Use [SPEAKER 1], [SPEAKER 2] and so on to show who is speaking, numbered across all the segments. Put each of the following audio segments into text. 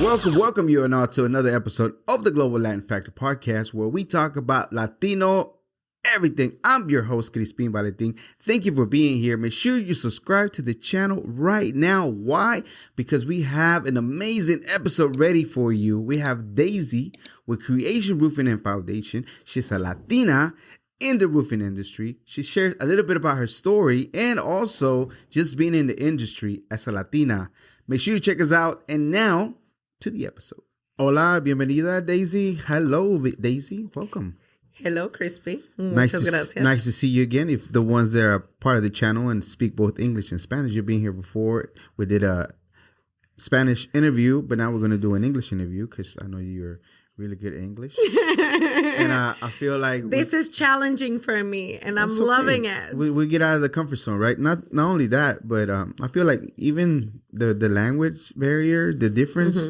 [SPEAKER 1] Welcome you and all to another episode of the Global Latin Factor podcast, where we talk about Latino everything. I'm your host, Crispin Valentin. Thank you for being here. Make sure you subscribe to the channel right now. Why? Because we have an amazing episode ready for you. We have Deissy with Creation Roofing and Foundation. She's a Latina in the roofing industry. She shares a little bit about her story and also just being in the industry as a Latina. Make sure you check us out. And now to the episode. Hola, bienvenida, Deissy. Hello, Deissy. Welcome.
[SPEAKER 2] Hello, Crispy.
[SPEAKER 1] Nice to see you again. If the ones that are part of the channel and speak both English and Spanish, you've been here before. We did a Spanish interview, but now we're going to do an English interview because I know you're really good at English. And I feel like
[SPEAKER 2] this is challenging for me, and I'm loving it.
[SPEAKER 1] We get out of the comfort zone, right? Not only that, but I feel like even the language barrier, the difference,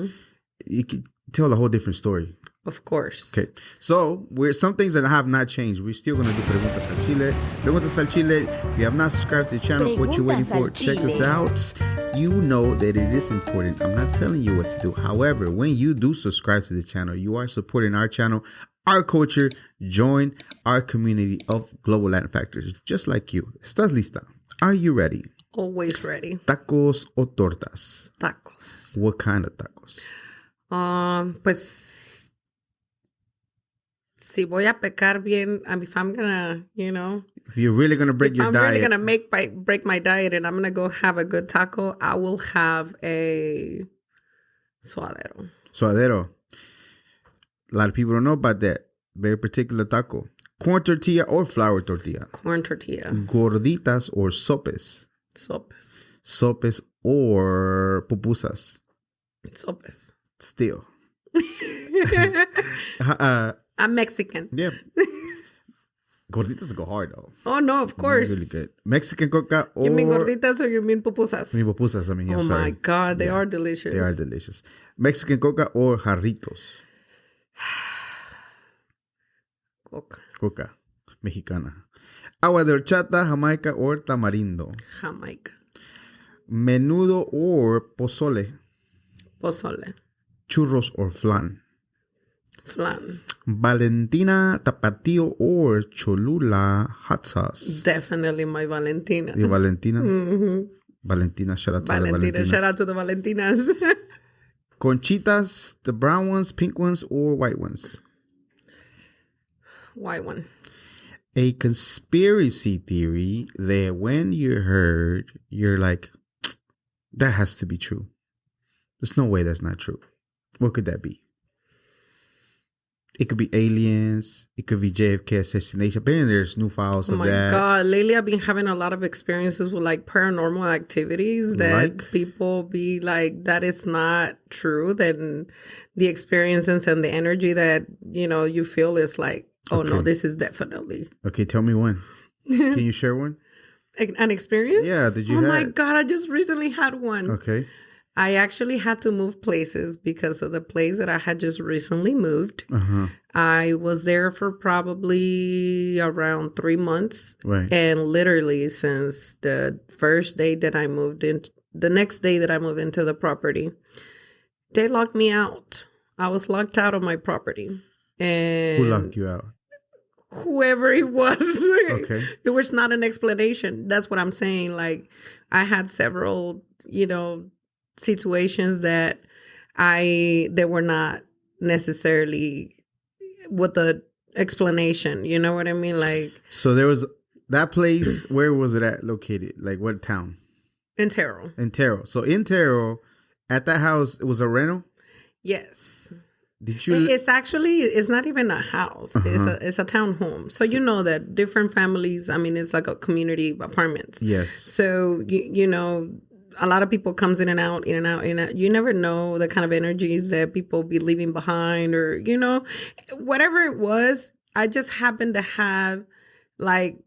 [SPEAKER 1] you could tell a whole different story.
[SPEAKER 2] Of course.
[SPEAKER 1] Okay. So, some things that have not changed. We're still going to do Preguntas al Chile. Preguntas al Chile. If you have not subscribed to the channel, what you're waiting for, check us out. You know that it is important. I'm not telling you what to do. However, when you do subscribe to the channel, you are supporting our channel, our culture. Join our community of Global Latin Factors, just like you. ¿Estás lista? Are you ready?
[SPEAKER 2] Always ready.
[SPEAKER 1] ¿Tacos o tortas?
[SPEAKER 2] Tacos.
[SPEAKER 1] What kind of tacos?
[SPEAKER 2] Pues... Si voy a pecar bien, if I'm gonna,
[SPEAKER 1] if you're really gonna break your diet,
[SPEAKER 2] I'm really gonna break my diet, and I'm gonna go have a good taco, I will have a suadero.
[SPEAKER 1] Suadero. A lot of people don't know about that. Very particular taco. Corn tortilla or flour tortilla?
[SPEAKER 2] Corn tortilla.
[SPEAKER 1] Gorditas or sopes?
[SPEAKER 2] Sopes.
[SPEAKER 1] Sopes or pupusas?
[SPEAKER 2] Sopes.
[SPEAKER 1] Still.
[SPEAKER 2] I'm Mexican.
[SPEAKER 1] Yeah. Gorditas go hard, though.
[SPEAKER 2] Oh, no, of course.
[SPEAKER 1] Really good. Mexican coca or...
[SPEAKER 2] You mean gorditas or you mean pupusas?
[SPEAKER 1] I mean pupusas. I'm sorry.
[SPEAKER 2] My God, they are delicious.
[SPEAKER 1] They are delicious. Mexican coca or jarritos?
[SPEAKER 2] Coca.
[SPEAKER 1] Coca. Mexicana. Agua de horchata, jamaica or tamarindo?
[SPEAKER 2] Jamaica.
[SPEAKER 1] Menudo or pozole?
[SPEAKER 2] Pozole.
[SPEAKER 1] Churros or flan?
[SPEAKER 2] Flan.
[SPEAKER 1] Valentina, Tapatio, or Cholula hot sauce?
[SPEAKER 2] Definitely my Valentina.
[SPEAKER 1] Your Valentina?
[SPEAKER 2] Mm-hmm.
[SPEAKER 1] Valentina, shout out to the Valentinas.
[SPEAKER 2] Shout out to the Valentinas.
[SPEAKER 1] Conchitas, the brown ones, pink ones, or white ones?
[SPEAKER 2] White one.
[SPEAKER 1] A conspiracy theory that when you heard, you're like, that has to be true. There's no way that's not true. What could that be? It could be aliens. It could be JFK assassination. Apparently, there's new files of that.
[SPEAKER 2] Oh my God. Lately, I've been having a lot of experiences with like paranormal activities that people be like, that is not true. Then the experiences and the energy that, you feel is like, oh no, this is definitely.
[SPEAKER 1] Okay, tell me one. Can you share one?
[SPEAKER 2] An experience?
[SPEAKER 1] Yeah, did you
[SPEAKER 2] Oh my God, I just recently had one.
[SPEAKER 1] Okay.
[SPEAKER 2] I actually had to move places because of the place that I had just recently moved.
[SPEAKER 1] Uh-huh.
[SPEAKER 2] I was there for probably around 3 months.
[SPEAKER 1] Right.
[SPEAKER 2] And literally since the first day that I moved in, the next day that I moved into the property, they locked me out. I was locked out of my property. And
[SPEAKER 1] who locked you out?
[SPEAKER 2] Whoever it was.
[SPEAKER 1] Okay.
[SPEAKER 2] There was not an explanation. That's what I'm saying. Like, I had several, situations that were not necessarily with the explanation. You know what I mean? Like,
[SPEAKER 1] so there was that place. Where was it at located? Like what town?
[SPEAKER 2] In Terrell.
[SPEAKER 1] In Terrell. So in Terrell, at that house, it was a rental?
[SPEAKER 2] Yes.
[SPEAKER 1] Did you?
[SPEAKER 2] It's not even a house. Uh-huh. It's a townhome. So you know that different families. I mean, it's like a community apartments.
[SPEAKER 1] Yes.
[SPEAKER 2] So a lot of people comes in and out, in and out, in and out. You never know the kind of energies that people be leaving behind, or whatever it was. I just happened to have like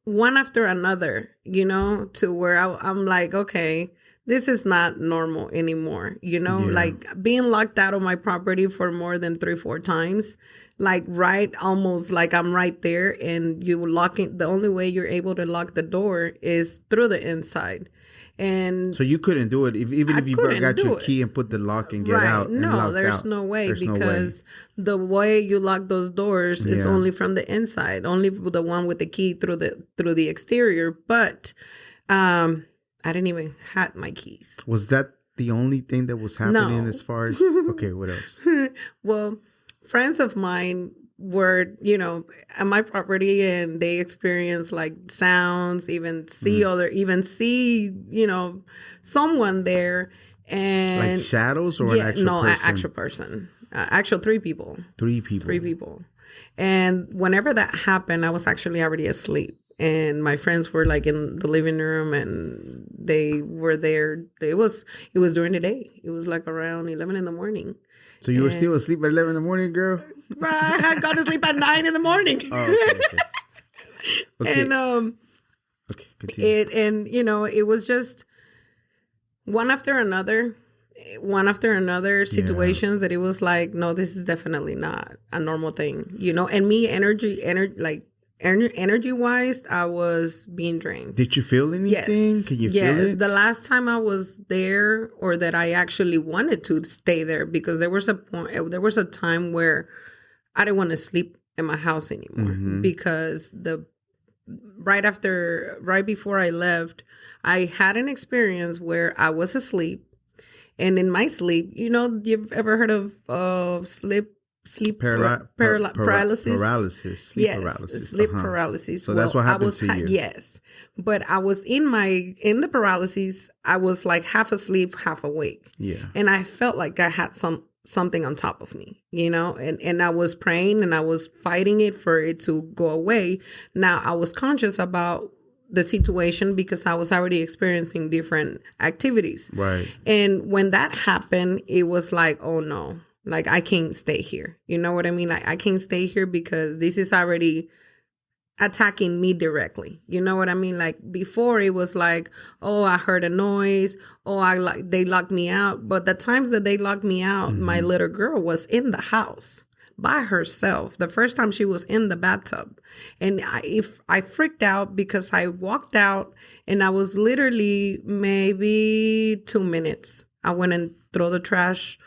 [SPEAKER 2] one after another, to where I'm like, okay, this is not normal anymore. Like being locked out of my property for more than 3-4 times. like right, almost like I'm right there, and you locking. The only way you're able to lock the door is through the inside, and
[SPEAKER 1] So you couldn't do it even
[SPEAKER 2] I
[SPEAKER 1] if you
[SPEAKER 2] couldn't
[SPEAKER 1] got
[SPEAKER 2] do
[SPEAKER 1] your
[SPEAKER 2] it.
[SPEAKER 1] key and put the lock and get
[SPEAKER 2] Right.
[SPEAKER 1] out and
[SPEAKER 2] No,
[SPEAKER 1] locked
[SPEAKER 2] there's
[SPEAKER 1] out.
[SPEAKER 2] no way,
[SPEAKER 1] There's no way.
[SPEAKER 2] because the way you lock those doors is
[SPEAKER 1] Yeah.
[SPEAKER 2] only from the inside, only the one with the key through the exterior. But I didn't even have my keys.
[SPEAKER 1] Was that the only thing that was happening
[SPEAKER 2] No.
[SPEAKER 1] as far as okay, what else?
[SPEAKER 2] Well, friends of mine were, at my property, and they experienced like sounds, even see someone there, and
[SPEAKER 1] Like shadows or an
[SPEAKER 2] yeah,
[SPEAKER 1] actual
[SPEAKER 2] no,
[SPEAKER 1] person?
[SPEAKER 2] actual person, actual three people.
[SPEAKER 1] Three people.
[SPEAKER 2] And whenever that happened, I was actually already asleep. And my friends were like in the living room, and they were there. It was during the day. It was like around 11 in the morning.
[SPEAKER 1] So you were still asleep at 11 in the morning, girl?
[SPEAKER 2] I had gone to sleep at 9 in the morning.
[SPEAKER 1] Oh, okay.
[SPEAKER 2] And
[SPEAKER 1] Okay, continue.
[SPEAKER 2] it was just one after another situations that it was like, no, this is definitely not a normal thing, and me, energy wise, I was being drained.
[SPEAKER 1] Did you feel anything?
[SPEAKER 2] Yes.
[SPEAKER 1] Can you feel it?
[SPEAKER 2] The last time I was there, or that I actually wanted to stay there, because there was a time where I didn't want to sleep in my house anymore, because right before I left, I had an experience where I was asleep, and in my sleep, you've ever heard of sleep paralysis?
[SPEAKER 1] Sleep paralysis.
[SPEAKER 2] Sleep paralysis.
[SPEAKER 1] So that's what happened to you.
[SPEAKER 2] Yes. But I was in the paralysis, I was like half asleep, half awake.
[SPEAKER 1] Yeah.
[SPEAKER 2] And I felt like I had something on top of me, and I was praying, and I was fighting it for it to go away. Now I was conscious about the situation, because I was already experiencing different activities.
[SPEAKER 1] Right.
[SPEAKER 2] And when that happened, it was like, oh no. Like, I can't stay here. You know what I mean? Like, I can't stay here because this is already attacking me directly. You know what I mean? Like, before it was like, oh, I heard a noise. Oh, they locked me out. But the times that they locked me out, my little girl was in the house by herself. The first time she was in the bathtub. And I freaked out, because I walked out, and I was literally maybe 2 minutes. I went and threw the trash,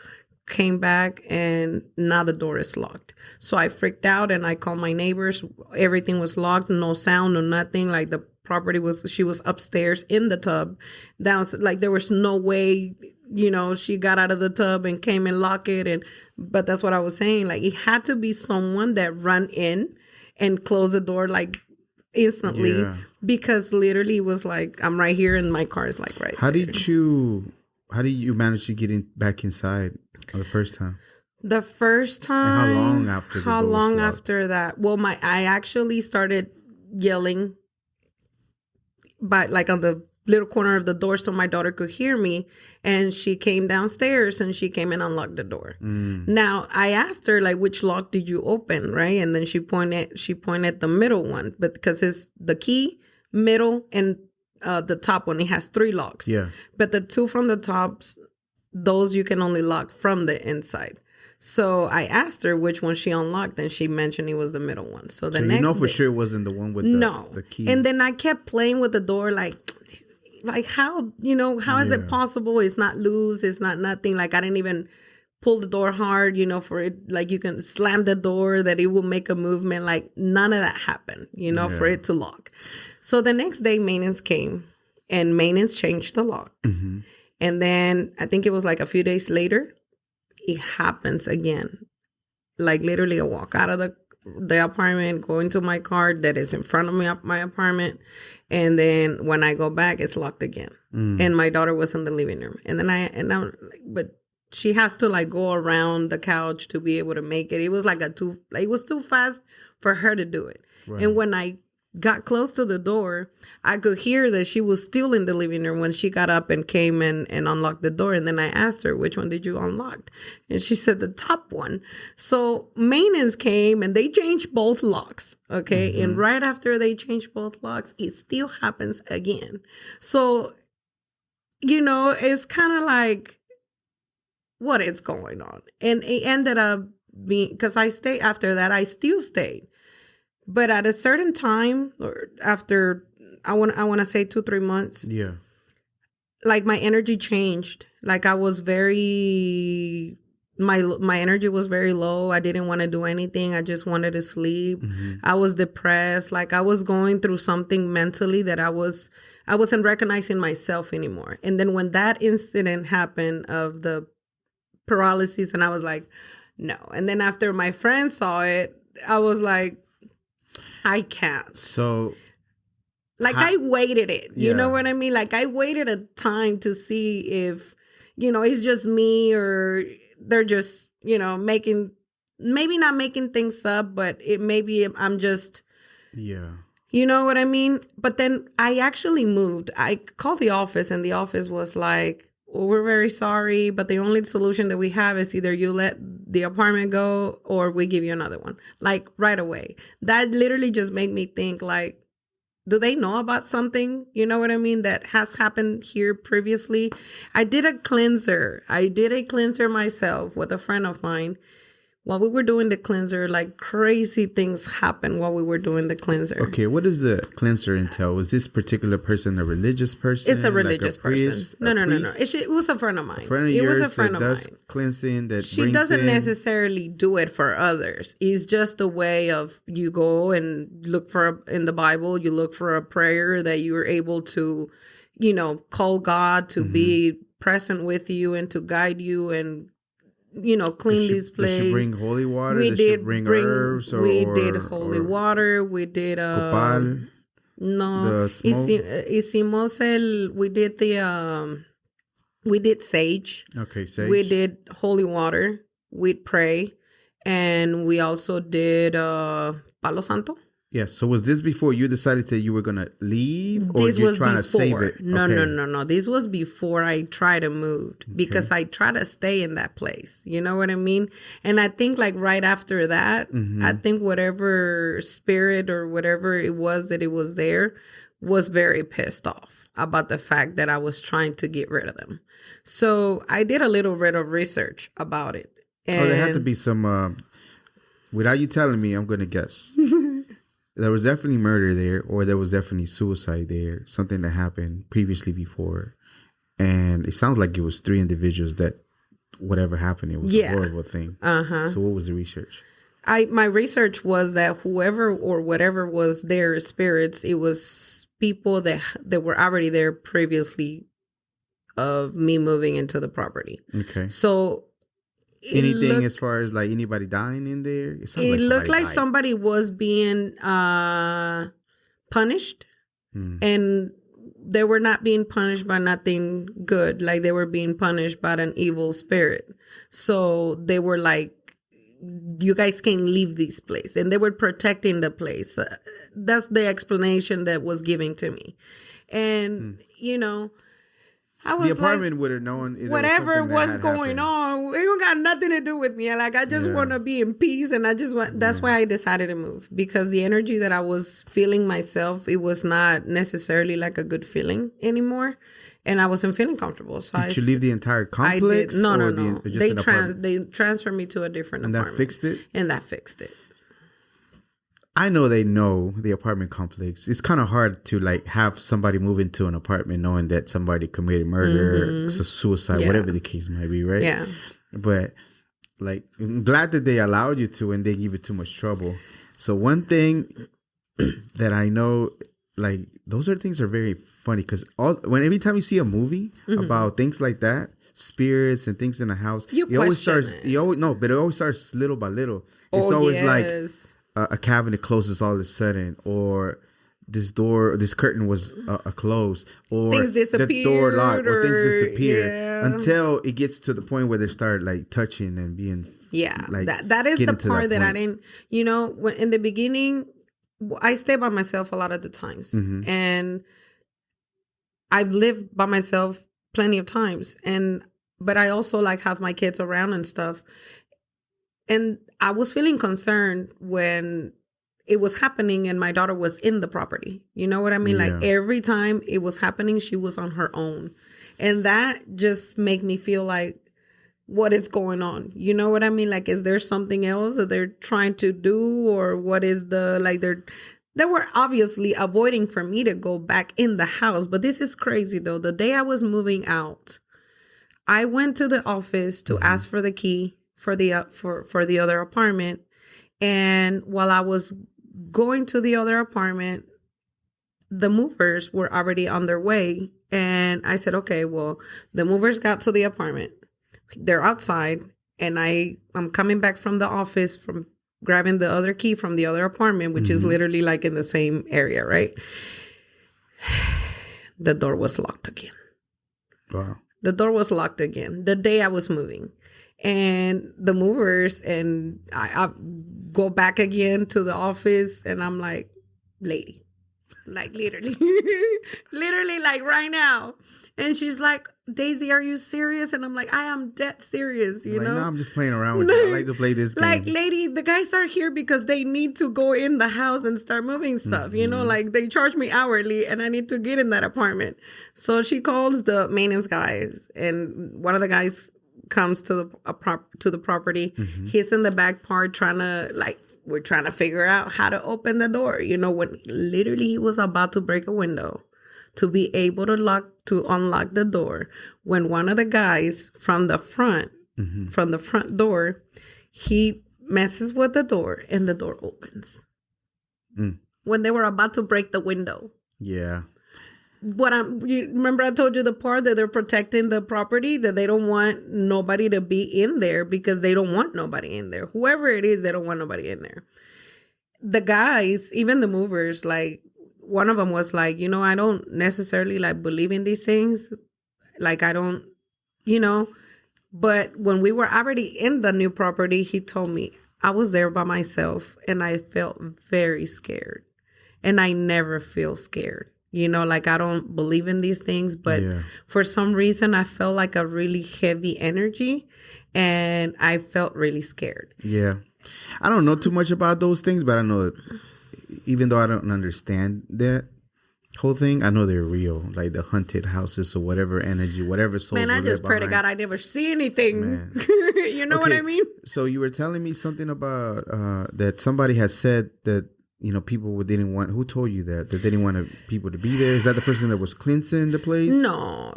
[SPEAKER 2] came back, and now the door is locked. So I freaked out, and I called my neighbors. Everything was locked, no sound, no nothing. Like, the property she was upstairs in the tub. That was like, there was no way, she got out of the tub and came and locked it. But that's what I was saying. Like, it had to be someone that ran in and closed the door like instantly, because literally it was like, I'm right here and my car is like right
[SPEAKER 1] How
[SPEAKER 2] there.
[SPEAKER 1] did you manage to get back inside the first time?
[SPEAKER 2] The first time.
[SPEAKER 1] And how long after?
[SPEAKER 2] How long after that? Well, I actually started yelling, but like on the little corner of the door, so my daughter could hear me, and she came downstairs, and she came and unlocked the door. Now I asked her, like, which lock did you open, right? And then she pointed the middle one, but because it's the key, middle, and the top one. It has 3 locks.
[SPEAKER 1] Yeah.
[SPEAKER 2] But the 2 from the tops, those you can only lock from the inside. So I asked her which one she unlocked, and she mentioned it was the middle one. So the next
[SPEAKER 1] for sure it wasn't the one with the key.
[SPEAKER 2] And then I kept playing with the door, like how, how is it possible? It's not loose. It's not nothing. Like, I didn't even pull the door hard, for it, like, you can slam the door that it will make a movement. Like, none of that happened, for it to lock. So the next day, maintenance came, and maintenance changed the lock. And then I think it was like a few days later, it happens again. Like, literally, I walk out of the apartment, go into my car that is in front of me, my apartment. And then when I go back, it's locked again. And my daughter was in the living room. And then but she has to like go around the couch to be able to make it. It was like it was too fast for her to do it. Right. And when I got close to the door, I could hear that she was still in the living room when she got up and came and unlocked the door. And then I asked her, which one did you unlock? And she said the top one. So maintenance came and they changed both locks. Okay. And right after they changed both locks, it still happens again. So, it's kind of like, what is going on? And it ended up being, because I stayed after that, I still stayed. But at a certain time, or after, I want to say 2-3 months.
[SPEAKER 1] Yeah.
[SPEAKER 2] Like my energy changed. Like I was very, my energy was very low. I didn't want to do anything. I just wanted to sleep. I was depressed. Like I was going through something mentally that I wasn't recognizing myself anymore. And then when that incident happened of the paralysis, and I was like, no. And then after my friend saw it, I was like, I can't.
[SPEAKER 1] So,
[SPEAKER 2] like, I waited it. You know what I mean? Like, I waited a time to see if, it's just me, or they're just, maybe not making things up, but maybe I'm just, you know what I mean? But then I actually moved. I called the office, and the office was like, well, we're very sorry, but the only solution that we have is either you let the apartment go or we give you another one. Like right away. That literally just made me think, like, do they know about something? You know what I mean? That has happened here previously. I did a cleanser. Myself with a friend of mine. While we were doing the cleanser, like crazy things happened while we were doing the cleanser.
[SPEAKER 1] Okay, what does the cleanser entail? Was this particular person a religious person?
[SPEAKER 2] It's a religious person. No.
[SPEAKER 1] Priest?
[SPEAKER 2] It was a friend of mine.
[SPEAKER 1] A friend of yours that does cleansing, that
[SPEAKER 2] she doesn't necessarily do it for others. It's just a way of, you go and look for, in the Bible, you look for a prayer that you're able to, call God to be present with you and to guide you and, clean this place.
[SPEAKER 1] Did she bring holy water?
[SPEAKER 2] We did
[SPEAKER 1] bring herbs?
[SPEAKER 2] We did holy water. We did
[SPEAKER 1] copal.
[SPEAKER 2] No, hicimos we did sage.
[SPEAKER 1] Okay, sage.
[SPEAKER 2] We did holy water. We'd pray, and we also did Palo Santo.
[SPEAKER 1] Yeah. So was this before you decided that you were gonna leave, or
[SPEAKER 2] this
[SPEAKER 1] you're
[SPEAKER 2] was
[SPEAKER 1] trying
[SPEAKER 2] before.
[SPEAKER 1] to save it?
[SPEAKER 2] No. This was before I tried to move, because I tried to stay in that place. You know what I mean? And I think like right after that, I think whatever spirit or whatever it was that it was there was very pissed off about the fact that I was trying to get rid of them. So I did a little bit of research about it. And
[SPEAKER 1] there had to be some. Without you telling me, I'm gonna guess. There was definitely murder there, or there was definitely suicide there. Something that happened previously before. And it sounds like it was 3 individuals that whatever happened, it was a horrible thing. So what was the research?
[SPEAKER 2] My research was that whoever or whatever was their spirits, it was people that were already there previously of me moving into the property.
[SPEAKER 1] Okay.
[SPEAKER 2] So
[SPEAKER 1] anything as far as like anybody dying in there?
[SPEAKER 2] It looked like somebody was being punished, and they were not being punished by nothing good. Like they were being punished by an evil spirit. So they were like, you guys can't leave this place, and they were protecting the place. That's the explanation that was given to me. And I was
[SPEAKER 1] the apartment would have known
[SPEAKER 2] whatever was going on. It don't got nothing to do with me. Like I just want to be in peace, and I just want. That's why I decided to move, because the energy that I was feeling myself, it was not necessarily like a good feeling anymore, and I wasn't feeling comfortable. So
[SPEAKER 1] did you leave the entire complex?
[SPEAKER 2] I did. No. They transferred me to a different apartment.
[SPEAKER 1] And that fixed it.
[SPEAKER 2] And that fixed it.
[SPEAKER 1] I know they know the apartment complex. It's kind of hard to like have somebody move into an apartment knowing that somebody committed murder, suicide, whatever the case might be, right?
[SPEAKER 2] Yeah.
[SPEAKER 1] But like, I'm glad that they allowed you to and they give you too much trouble. So one thing that I know, like, those things are very funny because every time you see a movie about things like that, spirits and things in the house, it always starts little by little. It's always like a cabinet closes all of a sudden, or this curtain was closed, or
[SPEAKER 2] things disappeared,
[SPEAKER 1] the door locked, or things disappear until it gets to the point where they start like touching and being like
[SPEAKER 2] that is the part that I didn't, when in the beginning I stay by myself a lot of the times, and I've lived by myself plenty of times, but I also like have my kids around and stuff. And I was feeling concerned when it was happening and my daughter was in the property. You know what I mean? Yeah. Like every time it was happening, she was on her own. And that just made me feel like what is going on. You know what I mean? Like, is there something else that they're trying to do, or what is they were obviously avoiding for me to go back in the house. But this is crazy though. The day I was moving out, I went to the office to ask for the key for the for the other apartment. And while I was going to the other apartment, the movers were already on their way. And I said, okay, well, the movers got to the apartment. They're outside. And I'm coming back from the office from grabbing the other key from the other apartment, which is literally like in the same area, right? The door was locked again.
[SPEAKER 1] Wow.
[SPEAKER 2] The door was locked again the day I was moving. And the movers, and I go back again to the office, and I'm like, lady, like literally, literally like right now. And she's like, Daisy, are you serious? And I'm like, I am dead serious, you know?
[SPEAKER 1] No, I'm just playing around with you. I like to play this game.
[SPEAKER 2] Like, lady, the guys are here because they need to go in the house and start moving stuff, you know? Like, they charge me hourly, and I need to get in that apartment. So she calls the maintenance guys, and one of the guys comes to the property. He's in the back part we're trying to figure out how to open the door, you know, when literally he was about to break a window to be able to unlock the door, when one of the guys from the front door, he messes with the door and the door opens when they were about to break the window.
[SPEAKER 1] Yeah.
[SPEAKER 2] You remember I told you the part that they're protecting the property, that they don't want nobody to be in there because they don't want nobody in there. Whoever it is, they don't want nobody in there. The guys, even the movers, like one of them was like, you know, I don't necessarily like believe in these things. Like I don't, you know, but when we were already in the new property, he told me I was there by myself and I felt very scared, and I never feel scared. You know, like I don't believe in these things, but for some reason I felt like a really heavy energy and I felt really scared.
[SPEAKER 1] Yeah. I don't know too much about those things, but I know that even though I don't understand that whole thing, I know they're real. Like the haunted houses or whatever energy, whatever souls.
[SPEAKER 2] Man, I just pray to God I never see anything. You know what I mean?
[SPEAKER 1] So you were telling me something about that somebody has said that, you know, people didn't want. Who told you that they didn't want people to be there? Is that the person that was cleansing the place?
[SPEAKER 2] No.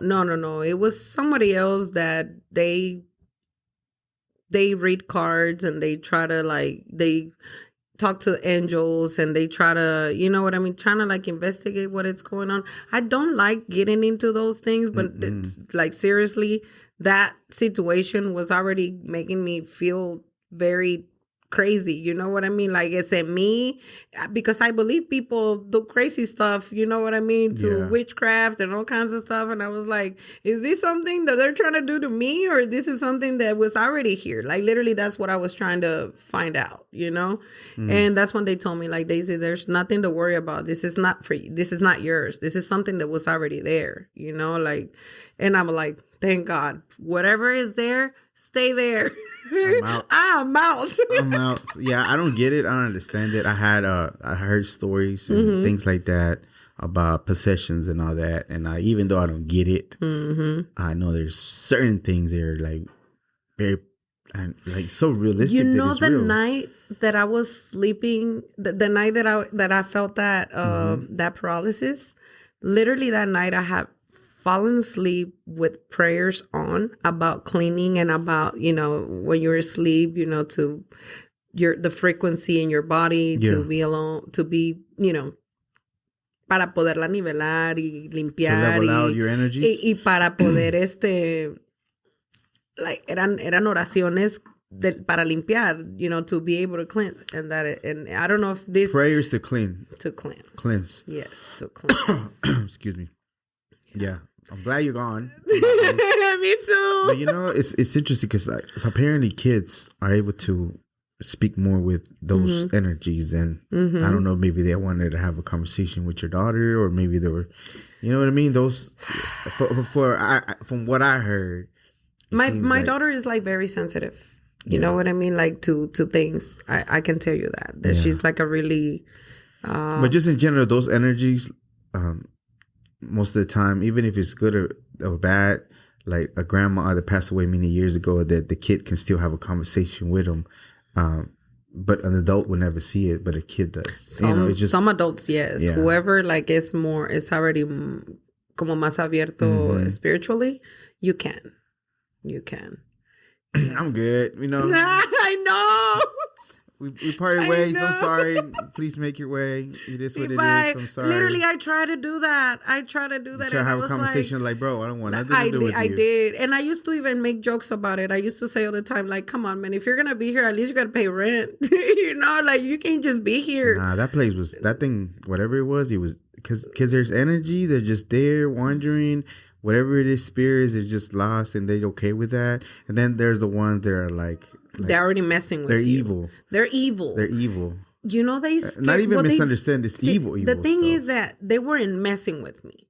[SPEAKER 2] It was somebody else that they read cards and they try to they talk to angels and they try to, you know what I mean, trying to like investigate what is going on. I don't like getting into those things, but it's like seriously, that situation was already making me feel very crazy, you know what I mean? Like it's at me, because I believe people do crazy stuff, you know what I mean, to witchcraft and all kinds of stuff. And I was like, is this something that they're trying to do to me, or this is something that was already here? Like literally that's what I was trying to find out, you know? And that's when they told me, like, Daisy, there's nothing to worry about. This is not for you. This is not yours. This is something that was already there, you know? Like, and I'm like, thank God, whatever is there, stay there. I'm out.
[SPEAKER 1] I'm out. Yeah, I don't get it. I don't understand it. I heard stories and things like that about possessions and all that. And even though I don't get it, I know there's certain things that are like very, like so realistic.
[SPEAKER 2] You know,
[SPEAKER 1] that it's
[SPEAKER 2] the
[SPEAKER 1] real.
[SPEAKER 2] night that I was sleeping, the night that I felt that that paralysis, literally that night I had fallen asleep with prayers on about cleaning and about, you know, when you're asleep, you know, to the frequency in your body to be alone, to be, you know, para poderla nivelar y limpiar.
[SPEAKER 1] To level out your energies.
[SPEAKER 2] Y para poder like eran oraciones para limpiar, you know, to be able to cleanse. And I don't know if this
[SPEAKER 1] prayers to cleanse.
[SPEAKER 2] Yes, to cleanse.
[SPEAKER 1] Excuse me. Yeah. I'm glad you're gone.
[SPEAKER 2] Me too.
[SPEAKER 1] But you know, it's interesting because like, so apparently kids are able to speak more with those energies, and I don't know, maybe they wanted to have a conversation with your daughter, or maybe they were, you know what I mean? Those from what I heard,
[SPEAKER 2] my daughter is like very sensitive. You know what I mean? Like to things. I can tell you that she's like a really.
[SPEAKER 1] But just in general, those energies. Most of the time, even if it's good or bad, like a grandma that passed away many years ago, that the kid can still have a conversation with them. But an adult will never see it, but a kid does. It's just,
[SPEAKER 2] some adults, yes.
[SPEAKER 1] Yeah.
[SPEAKER 2] Whoever like is already como más abierto spiritually, you can.
[SPEAKER 1] I'm good.
[SPEAKER 2] I know.
[SPEAKER 1] We parted ways. I'm sorry. Please make your way. It is what it is. I'm sorry.
[SPEAKER 2] Literally, I try to do that.
[SPEAKER 1] Try to have a conversation like, bro, I don't want nothing to do with you.
[SPEAKER 2] I did. And I used to even make jokes about it. I used to say all the time, like, come on, man, if you're going to be here, at least you got to pay rent. Like, you can't just be here.
[SPEAKER 1] Nah, that thing, whatever it was, because there's energy. They're just there wandering. Whatever it is, spirits are just lost, and they're okay with that. And then there's the ones that are like
[SPEAKER 2] they're already messing with you. They're evil.
[SPEAKER 1] They're evil.
[SPEAKER 2] They
[SPEAKER 1] not even misunderstand this evil.
[SPEAKER 2] The thing
[SPEAKER 1] stuff.
[SPEAKER 2] is that they weren't messing with me,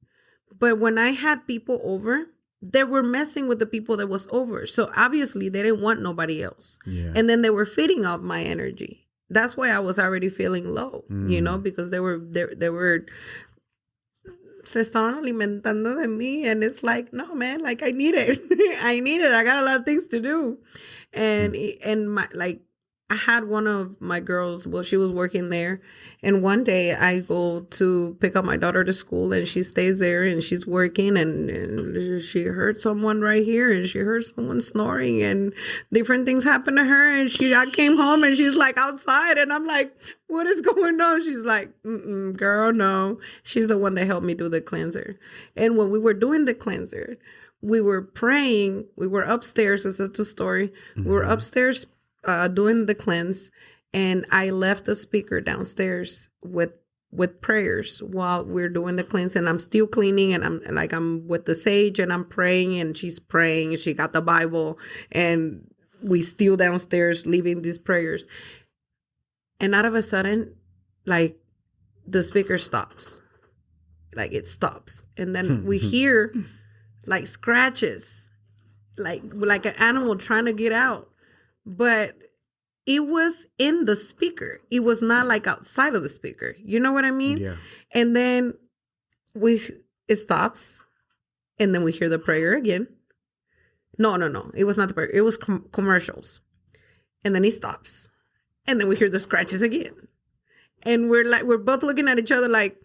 [SPEAKER 2] but when I had people over, they were messing with the people that was over. So obviously they didn't want nobody else.
[SPEAKER 1] Yeah.
[SPEAKER 2] And then they were feeding off my energy. That's why I was already feeling low. Because they were se estaban alimentando de mí, and it's like, no, man, like I need it. I got a lot of things to do. And I had one of my girls, well, she was working there, and one day I go to pick up my daughter to school, and she stays there and she's working, and she heard someone right here, and she heard someone snoring, and different things happened to her, and I came home and she's like outside, and I'm like, what is going on? She's like, girl, no. She's the one that helped me do the cleanser. And when we were doing the cleanser, we were praying. We were upstairs. This is a true story. We were upstairs doing the cleanse, and I left the speaker downstairs with prayers while we're doing the cleanse, and I'm still cleaning, and I'm with the sage, and I'm praying, and she's praying, and she got the Bible, and we still downstairs leaving these prayers. And out of a sudden, like, the speaker stops. Like, it stops. And then we hear, like, scratches. Like an animal trying to get out. But it was in the speaker. It was not, like, outside of the speaker. You know what I mean?
[SPEAKER 1] Yeah.
[SPEAKER 2] And then it stops. And then we hear the prayer again. No. It was not the prayer. It was commercials. And then he stops. And then we hear the scratches again. And we're both looking at each other like,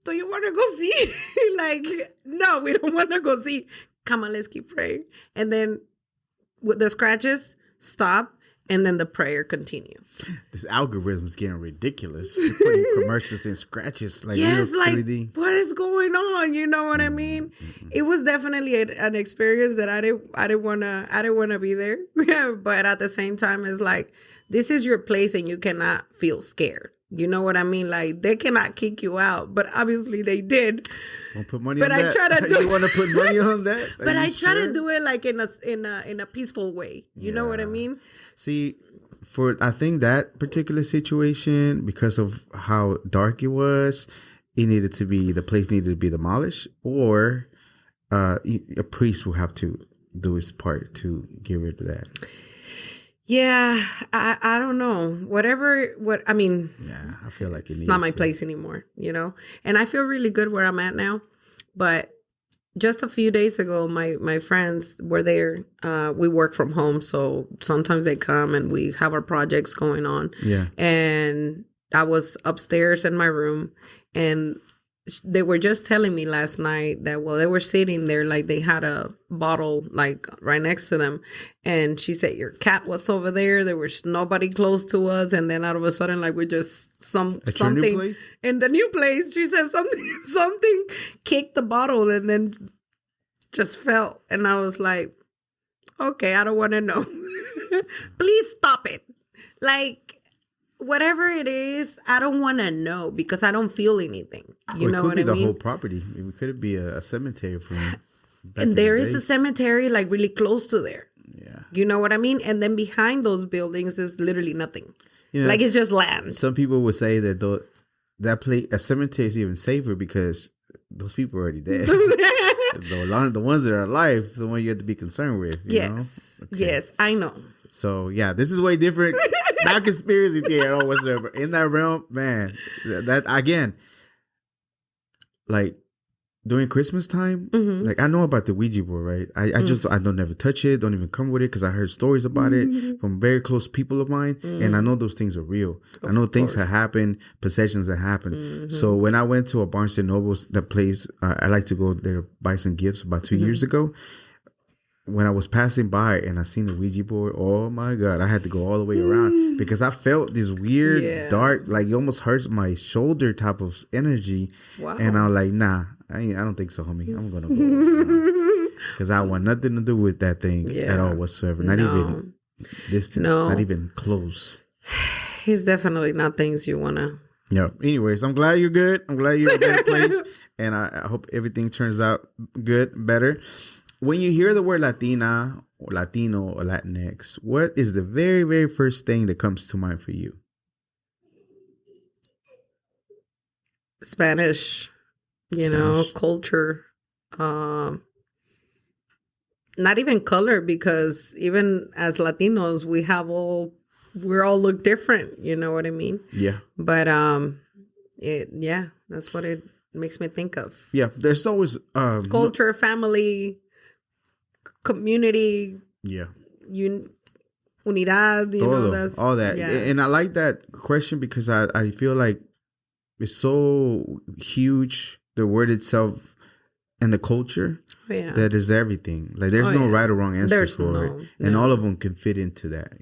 [SPEAKER 2] do you want to go see? Like, no, we don't want to go see. Come on, let's keep praying. And then with the scratches stop, and then the prayer continue.
[SPEAKER 1] This algorithm's getting ridiculous. Putting commercials and scratches. Like,
[SPEAKER 2] yes, like,
[SPEAKER 1] 3D.
[SPEAKER 2] What is going on? You know what I mean? It was definitely an experience that I didn't wanna be there. But at the same time, it's like, this is your place, and you cannot feel scared. You know what I mean? Like, they cannot kick you out, but obviously they did.
[SPEAKER 1] Don't put money on that.
[SPEAKER 2] But I try to do.
[SPEAKER 1] You want to put money on that?
[SPEAKER 2] But I try to do it like in a peaceful way. You know what I mean?
[SPEAKER 1] See, I think that particular situation, because of how dark it was, the place needed to be demolished, or a priest will have to do his part to get rid of that.
[SPEAKER 2] Yeah, I don't know.
[SPEAKER 1] Yeah, I feel like
[SPEAKER 2] it's not my place anymore, And I feel really good where I'm at now. But just a few days ago, my friends were there. We work from home, so sometimes they come and we have our projects going on.
[SPEAKER 1] Yeah.
[SPEAKER 2] And I was upstairs in my room, and they were just telling me last night that while they were sitting there, like, they had a bottle like right next to them, and she said, your cat was over there, there was nobody close to us, and then out of a sudden, like, we just something
[SPEAKER 1] new place?
[SPEAKER 2] In the new place, she said something kicked the bottle and then just fell, and I was like, okay, I don't want to know. Please stop it. Like, whatever it is, I don't want to know, because I don't feel anything. You know what I mean?
[SPEAKER 1] It could be the whole property. It could be a cemetery from back
[SPEAKER 2] and there is a cemetery like really close to there.
[SPEAKER 1] Yeah.
[SPEAKER 2] You know what I mean? And then behind those buildings is literally nothing. Like, it's just land.
[SPEAKER 1] Some people would say that a cemetery is even safer because those people are already dead. The ones that are alive, the one you have to be concerned with.
[SPEAKER 2] Yes.
[SPEAKER 1] You know? Okay.
[SPEAKER 2] Yes, I know.
[SPEAKER 1] So, yeah, this is way different. Not conspiracy theory at all whatsoever. In that realm, man, that again, like, during Christmas time,
[SPEAKER 2] Mm-hmm.
[SPEAKER 1] like I know about the Ouija board, right? I don't never touch it, don't even come with it because I heard stories about it from very close people of mine, and I know those things are real. I know things that happen, possessions that happen. So when I went to a Barnes and Nobles, that place, I like to go there buy some gifts about 2 years ago. When I was passing by and I seen the Ouija board, oh my God, I had to go all the way around because I felt this weird, dark, like it almost hurts my shoulder type of energy.
[SPEAKER 2] Wow.
[SPEAKER 1] And I was like, nah, I don't think so, homie. I'm going to go. Because I want nothing to do with that thing at all whatsoever. Not even distance, not even close.
[SPEAKER 2] It's definitely not things you want to.
[SPEAKER 1] Yeah. Anyways, I'm glad you're good. I'm glad you're in a good place. And I hope everything turns out good, better. When you hear the word Latina or Latino or Latinx, what is the very, very first thing that comes to mind for you?
[SPEAKER 2] Spanish, culture. Not even color, because even as Latinos, we're all look different. You know what I mean?
[SPEAKER 1] Yeah.
[SPEAKER 2] But that's what it makes me think of.
[SPEAKER 1] Yeah. There's always
[SPEAKER 2] culture, family, community, unidad, that's
[SPEAKER 1] all that.
[SPEAKER 2] Yeah.
[SPEAKER 1] And I like that question because I feel like it's so huge, the word itself and the culture, that is everything. Like there's no right or wrong answer for it. And all of them can fit into that,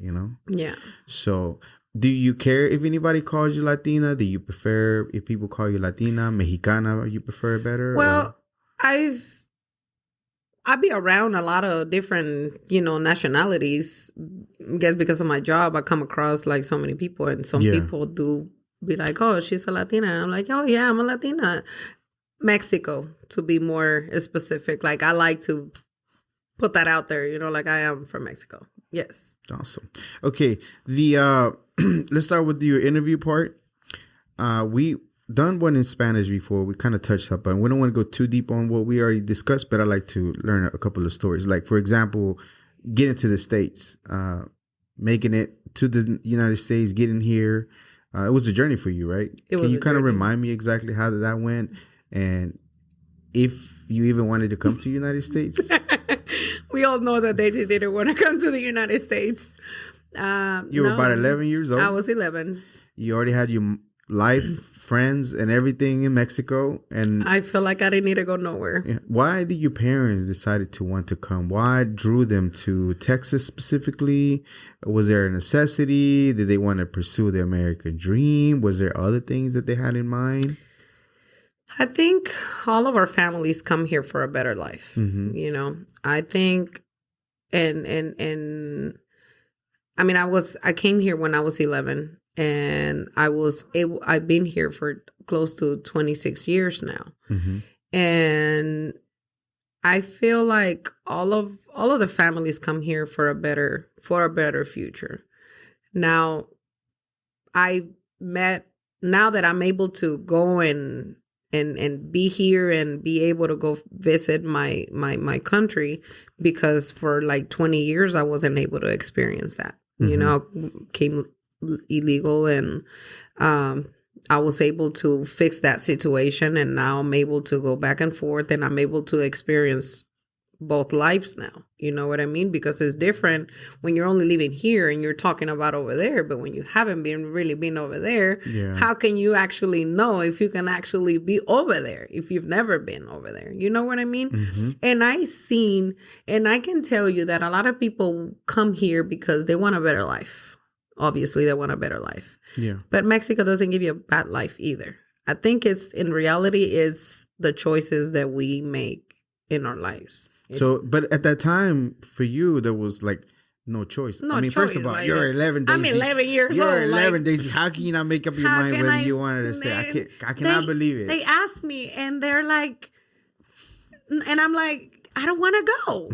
[SPEAKER 2] Yeah.
[SPEAKER 1] So do you care if anybody calls you Latina? Do you prefer if people call you Latina, Mexicana, you prefer it better?
[SPEAKER 2] Well, I be around a lot of different, nationalities. I guess because of my job, I come across like so many people, and some people do be like, "Oh, she's a Latina." And I'm like, "Oh yeah, I'm a Latina." Mexico, to be more specific. Like I like to put that out there, like I am from Mexico. Yes.
[SPEAKER 1] Awesome. Okay. Let's start with your interview part. We done one in Spanish before. We kind of touched up, but we don't want to go too deep on what we already discussed, but I like to learn a couple of stories. Like, for example, getting to the States, making it to the United States, getting here. It was a journey for you, right? Can you kind of remind me exactly how that went? And if you even wanted to come to the United States?
[SPEAKER 2] We all know that Deissy didn't want to come to the United States.
[SPEAKER 1] You were about 11 years old?
[SPEAKER 2] I was 11.
[SPEAKER 1] You already had your life, friends, and everything in Mexico, and
[SPEAKER 2] I feel like I didn't need to go nowhere.
[SPEAKER 1] Yeah. Why did your parents decide to want to come? Why drew them to Texas specifically? Was there a necessity? Did they want to pursue the American dream? Was there other things that they had in mind?
[SPEAKER 2] I think all of our families come here for a better life. Mm-hmm. I think, and I mean, I came here when I was 11. And I've been here for close to 26 years now. Mm-hmm. And I feel like all of the families come here for a better future. Now that I'm able to go and be here and be able to go visit my country, because for like 20 years I wasn't able to experience that. Mm-hmm. Came illegal, and I was able to fix that situation, and now I'm able to go back and forth, and I'm able to experience both lives now. You know what I mean? Because it's different when you're only living here and you're talking about over there, but when you haven't really been over there, how can you actually know if you can actually be over there if you've never been over there? You know what I mean? Mm-hmm. And I can tell you that a lot of people come here because they want a better life. Obviously, they want a better life. Yeah. But Mexico doesn't give you a bad life either. I think in reality, it's the choices that we make in our lives.
[SPEAKER 1] But at that time, for you, there was like no choice.
[SPEAKER 2] No choice.
[SPEAKER 1] First of all, you're 11 days.
[SPEAKER 2] I'm 11 years old.
[SPEAKER 1] You're 11 days. How can you not make up your mind whether you wanted to stay? I cannot believe it.
[SPEAKER 2] They asked me, and they're like, and I'm like, I don't want to go.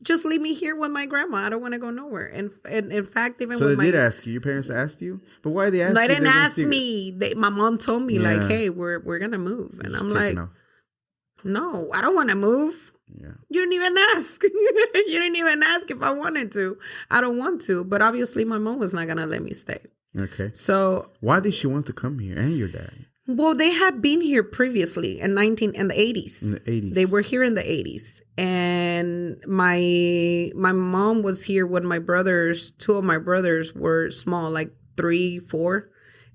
[SPEAKER 2] Just leave me here with my grandma. I don't want to go nowhere. And in fact, even
[SPEAKER 1] so, they did ask you. Your parents asked you, but why did they ask you?
[SPEAKER 2] They didn't ask me. My mom told me like, "Hey, we're gonna move," and I'm like, "No, I don't want to move." Yeah. You didn't even ask. You didn't even ask if I wanted to. I don't want to, but obviously, my mom was not gonna let me stay.
[SPEAKER 1] Okay.
[SPEAKER 2] So
[SPEAKER 1] why did she want to come here, and your dad?
[SPEAKER 2] Well, they had been here previously in the 80s.
[SPEAKER 1] In the 80s.
[SPEAKER 2] They were here in the 80s. And my mom was here when two of my brothers were small, like 3, 4.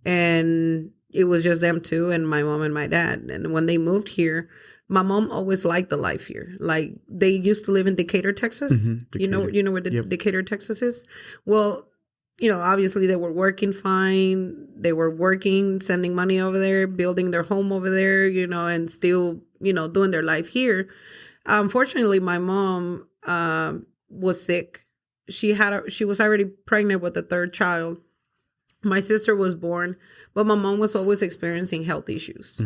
[SPEAKER 2] And it was just them two and my mom and my dad. And when they moved here, my mom always liked the life here. Like, they used to live in Decatur, Texas.
[SPEAKER 1] Decatur.
[SPEAKER 2] You know where Decatur, Texas is? Well, obviously they were working fine. They were working, sending money over there, building their home over there, and still, doing their life here. Unfortunately, my mom was sick. She was already pregnant with the third child. My sister was born, but my mom was always experiencing health issues.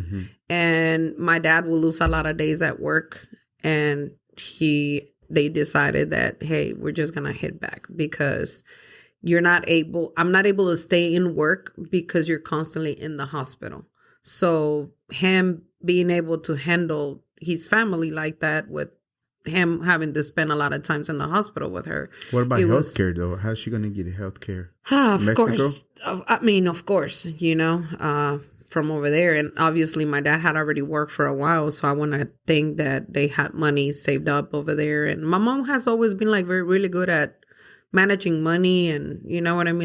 [SPEAKER 2] And my dad will lose a lot of days at work. And they decided that, hey, we're just going to head back because I'm not able to stay in work because you're constantly in the hospital. So him being able to handle his family like that, with him having to spend a lot of times in the hospital with her.
[SPEAKER 1] What about healthcare though? How's she going to get healthcare?
[SPEAKER 2] Of course. I mean, of course, from over there. And obviously my dad had already worked for a while. So I want to think that they had money saved up over there. And my mom has always been like really good at managing money and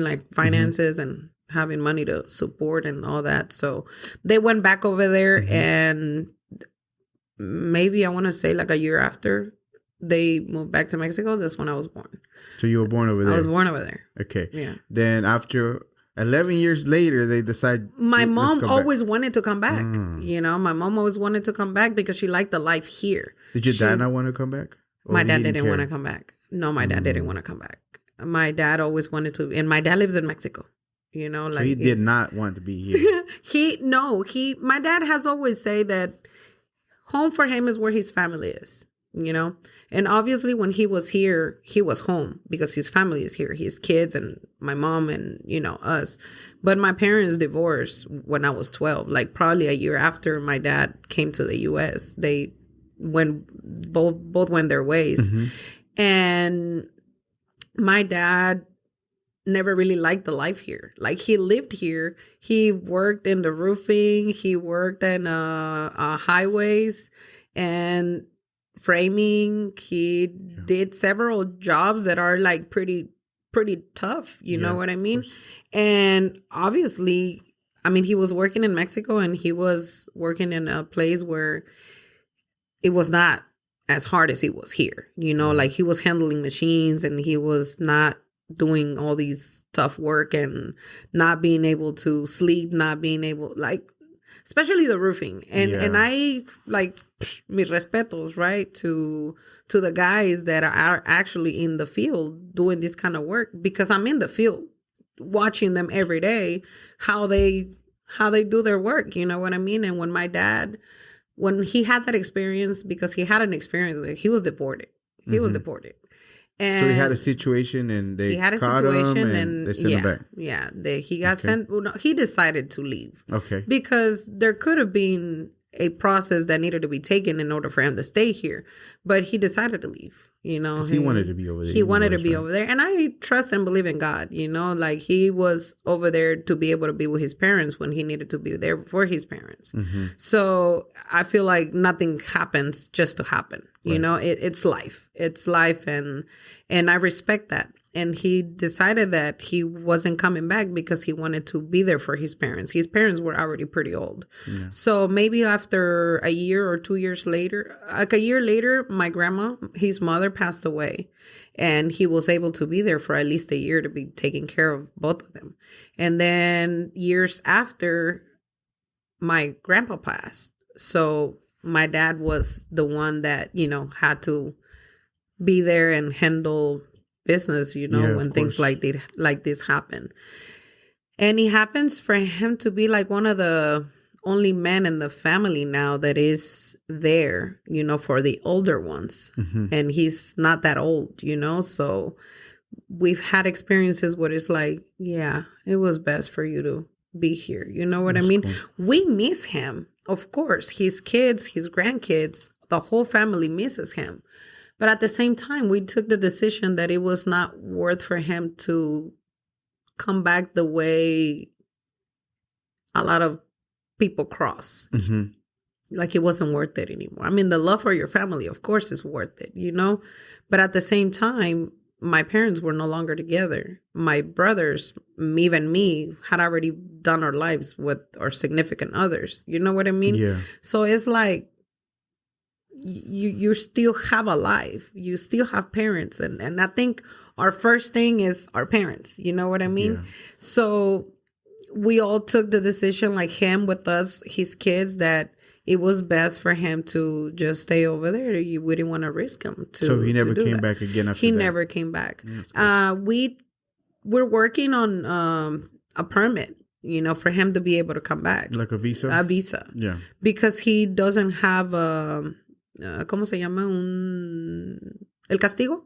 [SPEAKER 2] like finances and having money to support and all that. So they went back over there and maybe I want to say like a year after they moved back to Mexico, that's when I was born.
[SPEAKER 1] So you were born over there?
[SPEAKER 2] I was born over there.
[SPEAKER 1] Okay.
[SPEAKER 2] Yeah.
[SPEAKER 1] Then after 11 years later, they decide.
[SPEAKER 2] My mom always wanted to come back. My mom always wanted to come back because she liked the life here.
[SPEAKER 1] Did your dad not want to come back?
[SPEAKER 2] My dad didn't want to come back. No, my dad didn't want to come back. My dad always wanted to, and my dad lives in Mexico.
[SPEAKER 1] So he did not want to be here.
[SPEAKER 2] My dad has always said that home for him is where his family is, and obviously when he was here, he was home because his family is here, his kids and my mom and, us. But my parents divorced when I was 12, like probably a year after my dad came to the US. They both went their ways. And my dad never really liked the life here. Like, he lived here. He worked in the roofing. He worked in highways and framing. He did several jobs that are like pretty tough. You know what I mean? And obviously, I mean, he was working in Mexico and he was working in a place where it was not as hard as it was here, like he was handling machines and he was not doing all these tough work and not being able to sleep, not being able, like, especially the roofing. And I, like, mis respetos, right, to the guys that are actually in the field doing this kind of work, because I'm in the field watching them every day, how they do their work, you know what I mean? And when my dad, when he had that experience, because he had an experience, he was deported. He was deported. And
[SPEAKER 1] so he had a situation and they caught him and they sent him back.
[SPEAKER 2] Yeah. He got sent. Well, no, he decided to leave.
[SPEAKER 1] Okay.
[SPEAKER 2] Because there could have been a process that needed to be taken in order for him to stay here. But he decided to leave. Because
[SPEAKER 1] he wanted to be over there.
[SPEAKER 2] He wanted to be over there. And I trust and believe in God, like he was over there to be able to be with his parents when he needed to be there for his parents. So I feel like nothing happens just to happen. It's life. It's life. And I respect that. And he decided that he wasn't coming back because he wanted to be there for his parents. His parents were already pretty old. Yeah. So maybe after a year or 2 years later, like a year later, my grandma, his mother, passed away. And he was able to be there for at least a year to be taking care of both of them. And then years after, my grandpa passed. So my dad was the one that, had to be there and handle business, when things like this happen. And it happens for him to be like one of the only men in the family now that is there, for the older ones. And he's not that old, so we've had experiences where it's like, yeah, it was best for you to be here. You know what I mean? Cool. We miss him. Of course, his kids, his grandkids, the whole family misses him. But at the same time, we took the decision that it was not worth for him to come back the way a lot of people cross.
[SPEAKER 1] Mm-hmm.
[SPEAKER 2] Like it wasn't worth it anymore. I mean, the love for your family, of course, is worth it, you know? But at the same time, my parents were no longer together. My brothers, even me, had already done our lives with our significant others. You know what I mean?
[SPEAKER 1] Yeah.
[SPEAKER 2] So it's like you still have a life. You still have parents. And I think our first thing is our parents. You know what I mean?
[SPEAKER 1] Yeah.
[SPEAKER 2] So we all took the decision, like him with us, his kids, that it was best for him to just stay over there. We didn't want to risk him.
[SPEAKER 1] So he never came back again after
[SPEAKER 2] He
[SPEAKER 1] that?
[SPEAKER 2] never came back. We're working on a permit, you know, for him to be able to come back.
[SPEAKER 1] Like a visa?
[SPEAKER 2] A visa.
[SPEAKER 1] Yeah.
[SPEAKER 2] Because he doesn't have ¿cómo se llama? El castigo?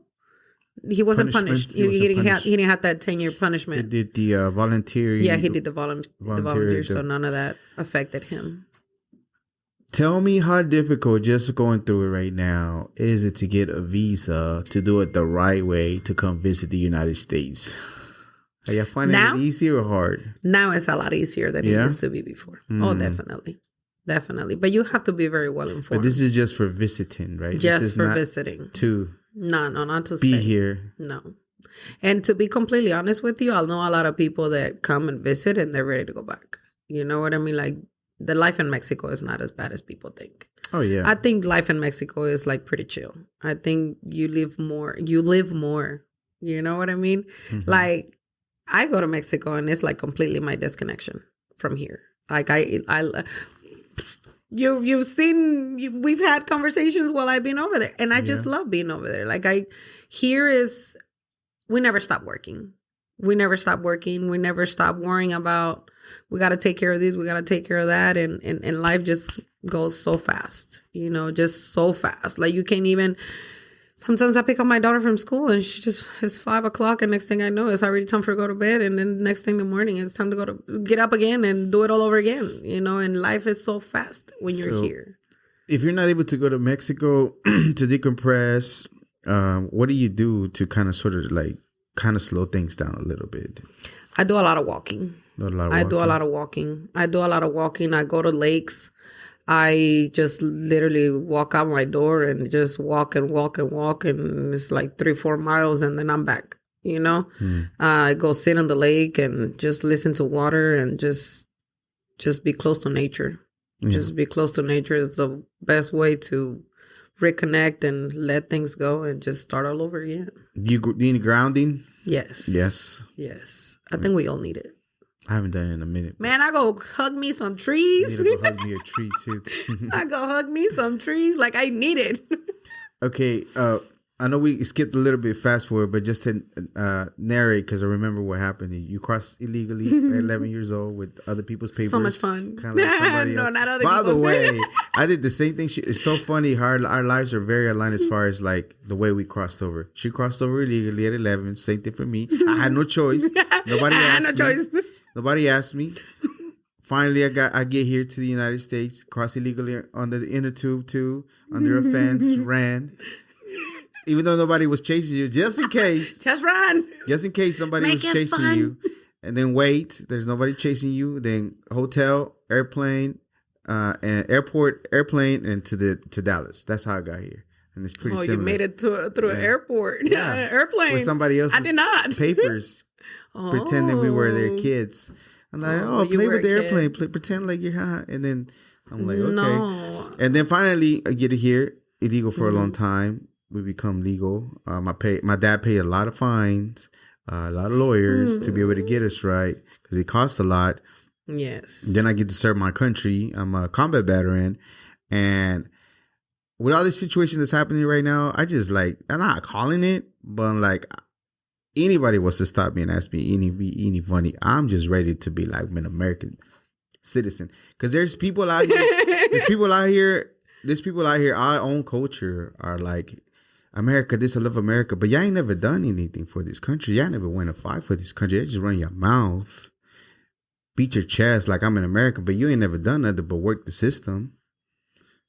[SPEAKER 2] He wasn't punished. He didn't have that 10-year punishment.
[SPEAKER 1] He did the volunteer.
[SPEAKER 2] Yeah, he did the volunteer, so none of that affected him.
[SPEAKER 1] Tell me how difficult, just going through it right now, is it to get a visa, to do it the right way, to come visit the United States? Are you finding it easy or hard?
[SPEAKER 2] Now it's a lot easier than it used to be before. Oh, definitely. Definitely. But you have to be very well informed.
[SPEAKER 1] But this is just for visiting, right?
[SPEAKER 2] Just for visiting. No, not to
[SPEAKER 1] be
[SPEAKER 2] stay.
[SPEAKER 1] Here.
[SPEAKER 2] No. And to be completely honest with you, I know a lot of people that come and visit and they're ready to go back. You know what I mean? Like, the life in Mexico is not as bad as people think.
[SPEAKER 1] Oh, yeah.
[SPEAKER 2] I think life in Mexico is like pretty chill. I think you live more. You know what I mean? Mm-hmm. Like, I go to Mexico and it's like completely my disconnection from here. Like, you've seen, we've had conversations while I've been over there. And I just love being over there. Like, we never stop working. We never stop worrying about, we got to take care of this, we got to take care of that. And life just goes so fast, you know, just so fast. Like you can't even, sometimes I pick up my daughter from school and it's 5 o'clock. And next thing I know, it's already time for her to go to bed. And then next thing in the morning, it's time to get up again and do it all over again, you know, and life is so fast when you're here.
[SPEAKER 1] If you're not able to go to Mexico to decompress, what do you do to kind of slow things down a little bit?
[SPEAKER 2] I do a lot of walking. I do a lot of walking. I go to lakes. I just literally walk out my door and just walk and walk and walk. And it's like 3-4 miles and then I'm back, you know. I go sit on the lake and just listen to water and just be close to nature. Just be close to nature is the best way to reconnect and let things go and just start all over again.
[SPEAKER 1] Do you need grounding?
[SPEAKER 2] Yes. I think we all need it.
[SPEAKER 1] I haven't done it in a minute.
[SPEAKER 2] Man, I go hug me some trees.
[SPEAKER 1] I need to go hug me a tree too.
[SPEAKER 2] I go hug me some trees like I need it.
[SPEAKER 1] Okay, I know we skipped a little bit fast forward, but just to narrate, because I remember what happened. You crossed illegally at 11 years old with other people's papers.
[SPEAKER 2] So much fun.
[SPEAKER 1] Kind of like somebody else.
[SPEAKER 2] Not other
[SPEAKER 1] By
[SPEAKER 2] people's.
[SPEAKER 1] the way, I did the same thing. It's so funny how our lives are very aligned as far as like the way we crossed over. She crossed over illegally at 11. Same thing for me. I had no choice. Nobody asked me. Finally, I get here to the United States, cross illegally on the inner tube too, under a fence, ran. Even though nobody was chasing you, just in case.
[SPEAKER 2] Just run.
[SPEAKER 1] Just in case somebody was chasing you. And then wait, there's nobody chasing you. Then hotel, airplane, and airplane, and to Dallas. That's how I got here. And it's pretty similar.
[SPEAKER 2] You made it through an airport.
[SPEAKER 1] Yeah.
[SPEAKER 2] Airplane.
[SPEAKER 1] With somebody else's
[SPEAKER 2] I did not.
[SPEAKER 1] papers. Pretending we were their kids. I'm like, play with the airplane. Pretend like you're hot. And then I'm like, okay.
[SPEAKER 2] No.
[SPEAKER 1] And then finally, I get here, illegal for a long time. We become legal. My dad paid a lot of fines, a lot of lawyers to be able to get us right because it costs a lot.
[SPEAKER 2] Yes.
[SPEAKER 1] Then I get to serve my country. I'm a combat veteran. And with all this situation that's happening right now, I'm not calling it, but I'm like, anybody wants to stop me and ask me any funny, I'm just ready to be like an American citizen. Because there's people out here, our own culture are like, America, I love America, but y'all ain't never done anything for this country. Y'all never went to fight for this country. Y'all just run your mouth, beat your chest like I'm in America, but you ain't never done nothing but work the system.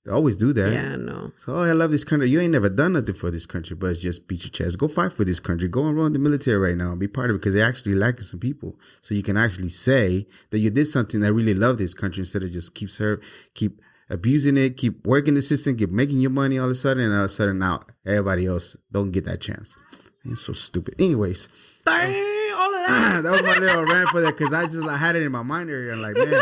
[SPEAKER 1] They always do that.
[SPEAKER 2] Yeah, no.
[SPEAKER 1] So, I love this country. You ain't never done nothing for this country, but just beat your chest. Go fight for this country. Go enroll in the military right now and be part of it because they're actually lacking some people. So you can actually say that you did something that really love this country instead of just keep abusing it, keep working the system, keep making your money all of a sudden, and all of a sudden now everybody else don't get that chance. It's so stupid. Anyways. That was my little rant for that because I had it in my mind earlier and like, man,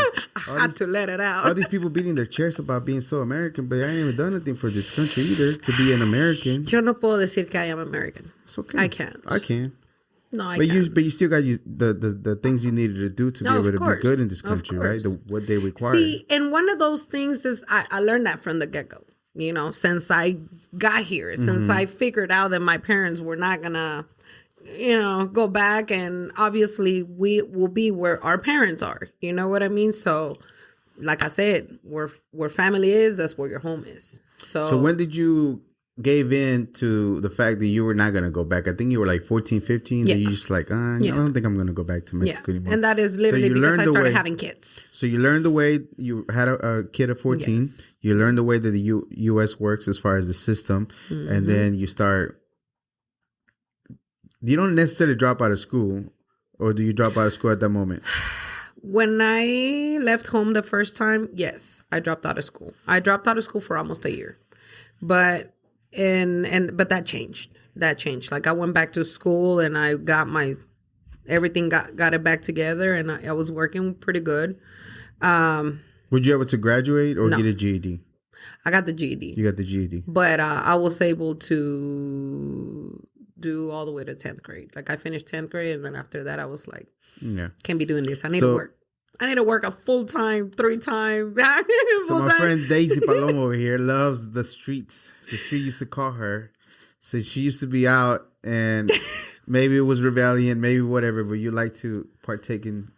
[SPEAKER 2] I had to let it out.
[SPEAKER 1] All these people beating their chests about being so American, but I ain't even done anything for this country either to be an American.
[SPEAKER 2] Yo no puedo decir que I am American.
[SPEAKER 1] It's okay.
[SPEAKER 2] I can't.
[SPEAKER 1] I can.
[SPEAKER 2] No, I can't.
[SPEAKER 1] But you still got the things you needed to do to be able to be good in this country, right? What they require.
[SPEAKER 2] See, and one of those things is I learned that from the get-go. You know, since I got here, since I figured out that my parents were not gonna, go back, and obviously we will be where our parents are. You know what I mean? So, like I said, where family is, that's where your home is. So
[SPEAKER 1] when did you gave in to the fact that you were not going to go back? I think you were like 14, 15. Yeah. And you just like, I don't think I'm going to go back to Mexico anymore.
[SPEAKER 2] And that is literally because I started having kids.
[SPEAKER 1] So you learned the way you had a kid at 14. Yes. You learned the way that the U.S. works as far as the system. Mm-hmm. And then you don't necessarily drop out of school, or do you drop out of school at that moment?
[SPEAKER 2] When I left home the first time, yes, I dropped out of school. I dropped out of school for almost a year. But that changed. Like I went back to school and I got everything got it back together, and I was working pretty good.
[SPEAKER 1] Were you able to graduate or get a GED?
[SPEAKER 2] I got the GED.
[SPEAKER 1] You got the GED.
[SPEAKER 2] But I was able to do all the way to 10th grade. Like I finished 10th grade, and then after that I was like, can't be doing this. I need to work. I need to work a full-time, 3-time.
[SPEAKER 1] So my friend Deissy Palomo over here loves the streets. The street used to call her. So she used to be out, and maybe it was rebellion, maybe whatever, but you like to partake in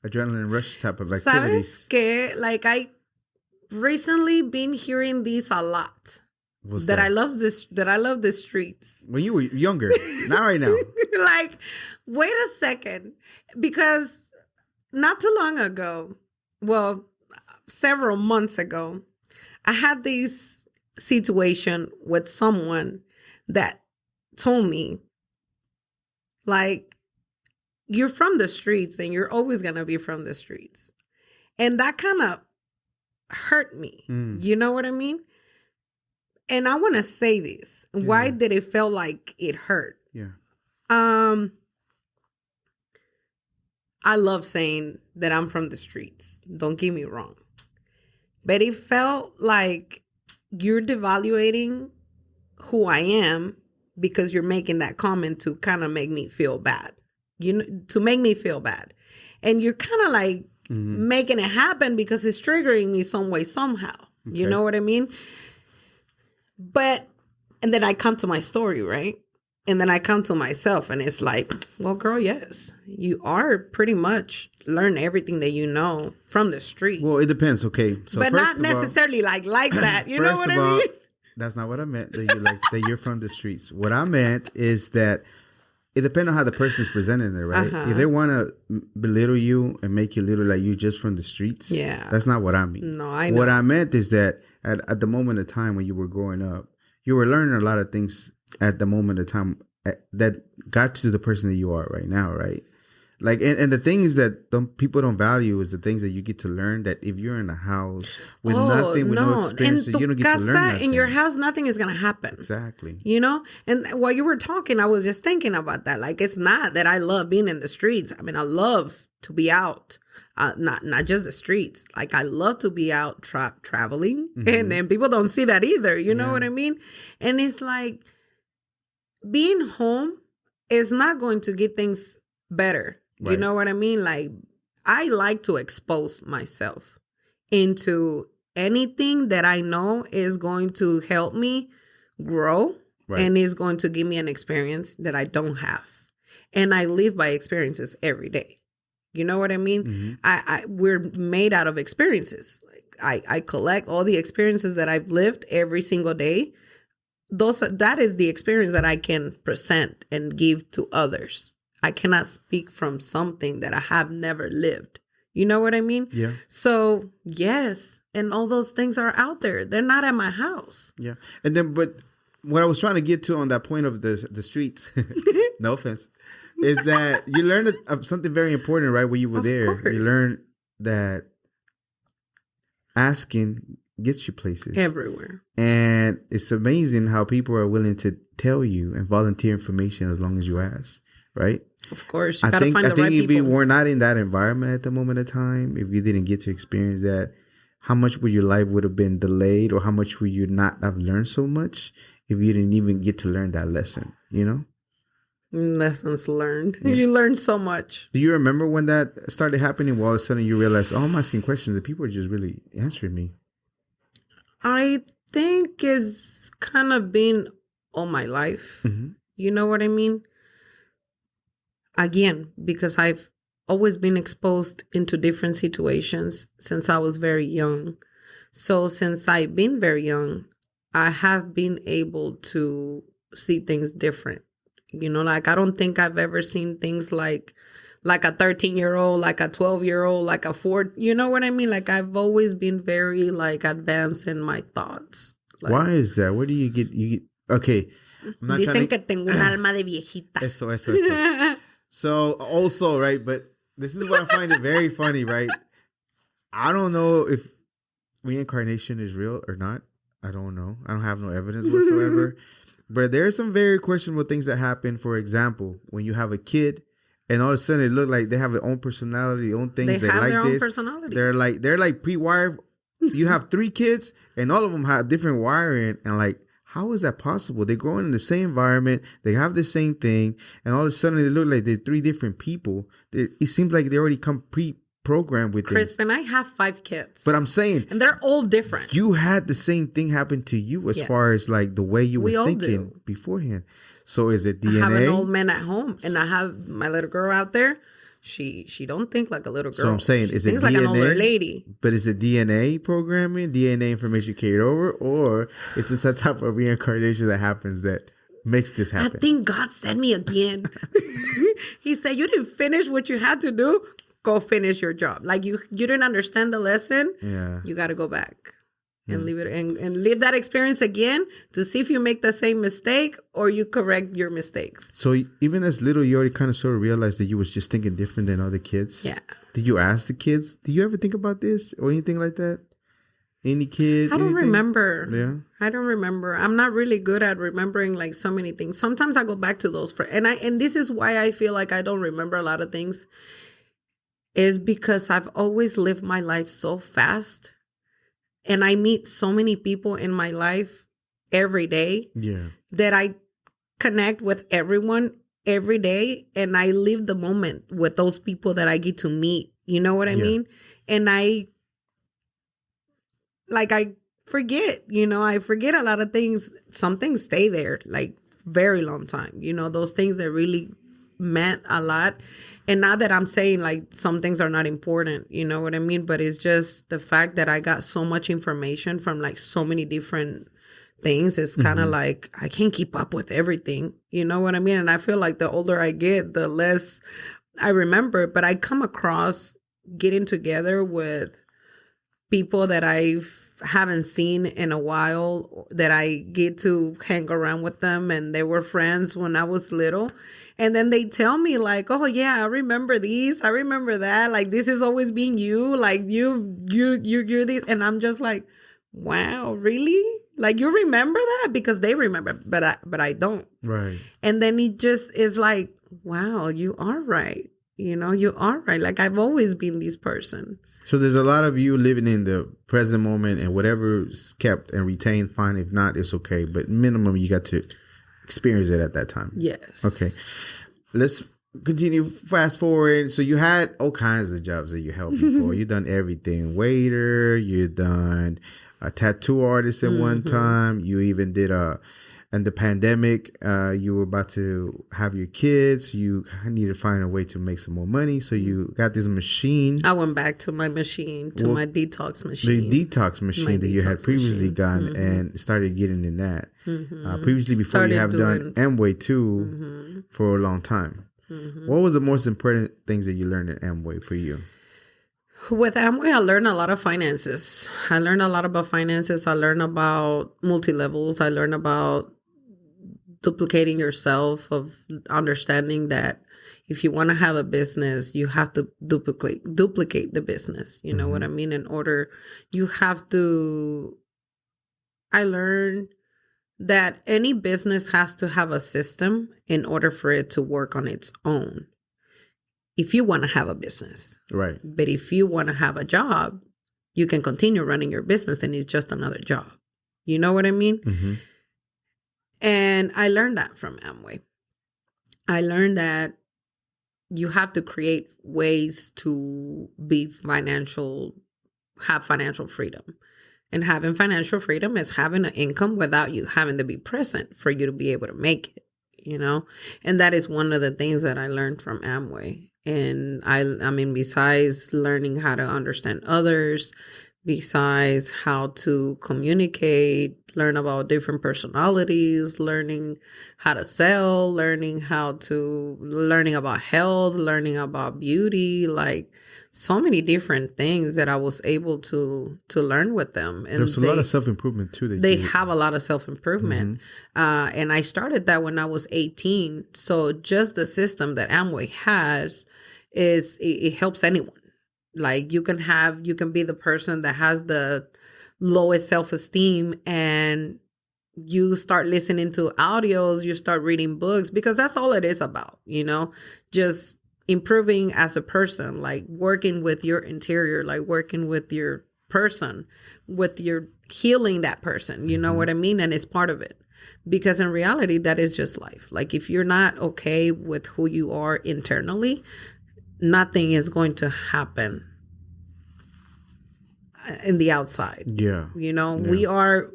[SPEAKER 1] adrenaline rush type of activities.
[SPEAKER 2] ¿Sabes qué? Like I recently been hearing these a lot.
[SPEAKER 1] What's that?
[SPEAKER 2] I love the streets.
[SPEAKER 1] When you were younger, not right now.
[SPEAKER 2] Like, wait a second, because not too long ago, well, several months ago, I had this situation with someone that told me, like, you're from the streets and you're always going to be from the streets. And that kind of hurt me. You know what I mean? And I want to say this. Yeah. Why did it feel like it hurt?
[SPEAKER 1] Yeah.
[SPEAKER 2] I love saying that I'm from the streets. Don't get me wrong. But it felt like you're devaluating who I am because you're making that comment to kind of make me feel bad. To make me feel bad. And you're kind of like making it happen because it's triggering me some way, somehow. Okay. You know what I mean? And then I come to my story, right? And then I come to myself, and it's like, well, girl, yes, you are pretty much learn everything that you know from the street.
[SPEAKER 1] Well, it depends, okay. So
[SPEAKER 2] but not necessarily like that. You know what I mean?
[SPEAKER 1] That's not what I meant. That you're from the streets. What I meant is that it depends on how the person is presenting it, right? If they want to belittle you and make you little like you just from the streets, that's not what I mean.
[SPEAKER 2] No, I know.
[SPEAKER 1] What I meant is that at the moment of time when you were growing up, you were learning a lot of things at the moment of time that got you to the person that you are right now, right? Like, and the thing is that people don't value is the things that you get to learn, that if you're in a house with nothing, with no experience, you don't get to learn nothing.
[SPEAKER 2] In your house, nothing is going to happen.
[SPEAKER 1] Exactly.
[SPEAKER 2] You know? And while you were talking, I was just thinking about that. Like, it's not that I love being in the streets. I mean, I love to be out. Not just the streets. Like, I love to be out traveling. And then people don't see that either. You know what I mean? And it's like, being home is not going to get things better. Right. You know what I mean? Like, I like to expose myself into anything that I know is going to help me grow and is going to give me an experience that I don't have. And I live by experiences every day. You know what I mean? We're made out of experiences. Like I collect all the experiences that I've lived every single day. That is the experience that I can present and give to others. I cannot speak from something that I have never lived. You know what I mean?
[SPEAKER 1] Yeah.
[SPEAKER 2] So, yes. And all those things are out there. They're not at my house.
[SPEAKER 1] Yeah. And then, but what I was trying to get to on that point of the streets, no offense, is that you learned something very important, right? When you were there,
[SPEAKER 2] course.
[SPEAKER 1] you learned that asking gets you places.
[SPEAKER 2] Everywhere.
[SPEAKER 1] And it's amazing how people are willing to tell you and volunteer information as long as you ask, right?
[SPEAKER 2] Of course. You got to find the right
[SPEAKER 1] I think if you
[SPEAKER 2] people.
[SPEAKER 1] were not in that environment at the moment of time, if you didn't get to experience that, how much would your life would have been delayed, or how much would you not have learned so much if you didn't even get to learn that lesson, you know?
[SPEAKER 2] Lessons learned.
[SPEAKER 1] Yeah.
[SPEAKER 2] You learn so much.
[SPEAKER 1] Do you remember when that started happening? Well, all of a sudden you realized, oh, I'm asking questions and people are just really answering me.
[SPEAKER 2] I think it's kind of been all my life.
[SPEAKER 1] Mm-hmm.
[SPEAKER 2] You know what I mean? Again, because I've always been exposed into different situations since I was very young. So since I've been very young, I have been able to see things different. You know, like I don't think I've ever seen things like a 13-year-old, like a 12-year-old, like a 4. You know what I mean? Like I've always been very like advanced in my thoughts. Like,
[SPEAKER 1] why is that? Where do you get okay. I'm not
[SPEAKER 2] dicen
[SPEAKER 1] trying
[SPEAKER 2] que tengo un alma de viejita.
[SPEAKER 1] Eso. So also, right, but this is what I find it very funny, right? I don't know if reincarnation is real or not. I don't know. I don't have no evidence whatsoever. But there are some very questionable things that happen. For example, when you have a kid and all of a sudden it look like they have their own personality, their own things.
[SPEAKER 2] They have
[SPEAKER 1] like
[SPEAKER 2] their
[SPEAKER 1] this.
[SPEAKER 2] own personalities.
[SPEAKER 1] They're like pre-wired. You have 3 kids and all of them have different wiring, and like, how is that possible? They're growing in the same environment. They have the same thing. And all of a sudden, they look like they're 3 different people. It seems like they already come pre-programmed with
[SPEAKER 2] Chris,
[SPEAKER 1] things.
[SPEAKER 2] and I have 5 kids.
[SPEAKER 1] But I'm saying.
[SPEAKER 2] And they're all different.
[SPEAKER 1] You had the same thing happen to you as far as like the way you were thinking beforehand. So is it DNA?
[SPEAKER 2] I have an old man at home. And I have my little girl out there. She don't think like a little girl.
[SPEAKER 1] So I'm saying, is it DNA?
[SPEAKER 2] Like an older lady.
[SPEAKER 1] But is it DNA programming, DNA information carried over, or is this a type of reincarnation that happens that makes this happen?
[SPEAKER 2] I think God sent me again. He said, you didn't finish what you had to do. Go finish your job. Like you didn't understand the lesson.
[SPEAKER 1] Yeah.
[SPEAKER 2] You got to go back and leave it and live that experience again to see if you make the same mistake or you correct your mistakes.
[SPEAKER 1] So even as little, you already kind of sort of realized that you was just thinking different than other kids.
[SPEAKER 2] Yeah.
[SPEAKER 1] Did you ask the kids? Do you ever think about this or anything like that? Any kid?
[SPEAKER 2] I don't remember.
[SPEAKER 1] Yeah.
[SPEAKER 2] I don't remember. I'm not really good at remembering like so many things. Sometimes I go back to those and this is why I feel like I don't remember a lot of things, is because I've always lived my life so fast. And I meet so many people in my life every day that I connect with everyone every day. And I live the moment with those people that I get to meet. You know what I mean? And I forget, I forget a lot of things. Some things stay there like very long time. Those things that really meant a lot. And not that I'm saying like some things are not important, you know what I mean? But it's just the fact that I got so much information from like so many different things. It's kind of like I can't keep up with everything, you know what I mean? And I feel like the older I get, the less I remember. But I come across getting together with people that I haven't seen in a while, that I get to hang around with them, and they were friends when I was little. And then they tell me like, oh yeah, I remember these. I remember that. Like, this has always been you. Like you're this. And I'm just like, wow, really? Like, you remember that? Because they remember, but I don't.
[SPEAKER 1] Right.
[SPEAKER 2] And then it just is like, wow, you are right. You are right. Like, I've always been this person.
[SPEAKER 1] So there's a lot of you living in the present moment, and whatever's kept and retained, fine. If not, it's okay. But minimum, you got to experience it at that time.
[SPEAKER 2] Yes.
[SPEAKER 1] Okay. Let's continue. Fast forward. So you had all kinds of jobs that you held before. You done everything. Waiter. You done a tattoo artist at one time. You even did in the pandemic, you were about to have your kids. You needed to find a way to make some more money. So you got this machine.
[SPEAKER 2] I went back to my machine, my detox machine.
[SPEAKER 1] The detox machine that you had previously gotten and started getting in that. Previously, before you have done Amway too for a long time. What was the most important things that you learned in Amway for you?
[SPEAKER 2] With Amway, I learned a lot of finances. I learned a lot about finances. I learned about multi-levels. I learned about duplicating yourself, of understanding that if you want to have a business, you have to duplicate the business. You know what I mean? In order, you have to, I learned that any business has to have a system in order for it to work on its own. If you want to have a business.
[SPEAKER 1] Right.
[SPEAKER 2] But if you want to have a job, you can continue running your business and it's just another job. You know what I mean?
[SPEAKER 1] Mm-hmm.
[SPEAKER 2] And I learned that from Amway. I learned that you have to create ways to have financial freedom. And having financial freedom is having an income without you having to be present for you to be able to make it, you know? And that is one of the things that I learned from Amway. And I mean, besides learning how to understand others, besides how to communicate, learn about different personalities, learning how to sell, learning about health, learning about beauty, like so many different things that I was able to learn with them. And
[SPEAKER 1] there's a lot of self-improvement too.
[SPEAKER 2] They have a lot of self-improvement. And I started that when I was 18. So just the system that Amway has it helps anyone. Like you can be the person that has the lowest self-esteem and you start listening to audios, you start reading books, because that's all it is about, you know, just improving as a person, like working with your interior, like working with your person, with your healing that person, you know what I mean? And it's part of it. Because in reality, that is just life. Like if you're not okay with who you are internally, nothing is going to happen in the outside.
[SPEAKER 1] Yeah.
[SPEAKER 2] You know, we are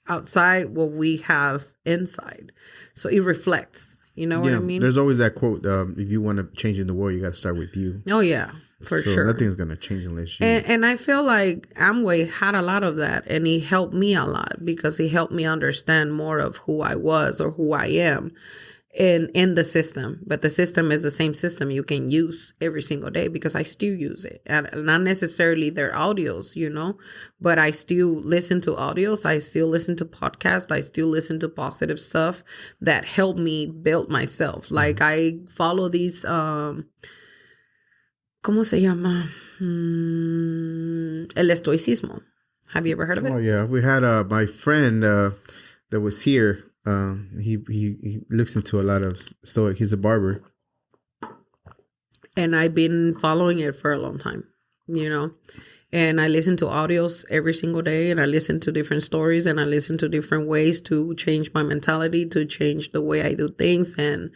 [SPEAKER 2] outside what we have inside. So it reflects. You know what I mean?
[SPEAKER 1] There's always that quote, if you want to change in the world, you got to start with you.
[SPEAKER 2] Oh, yeah, for sure.
[SPEAKER 1] Nothing's going to change unless you...
[SPEAKER 2] And I feel like Amway had a lot of that. And he helped me a lot because he helped me understand more of who I was or who I am in the system. But the system is the same system you can use every single day because I still use it. And not necessarily their audios, you know, but I still listen to audios. I still listen to podcasts. I still listen to positive stuff that help me build myself. Like I follow these, ¿cómo se llama? El estoicismo. Have you ever heard of it?
[SPEAKER 1] Oh, yeah. We had my friend that was here. He looks into a lot of stoic. He's a barber.
[SPEAKER 2] And I've been following it for a long time, you know. And I listen to audios every single day, and I listen to different stories, and I listen to different ways to change my mentality, to change the way I do things, and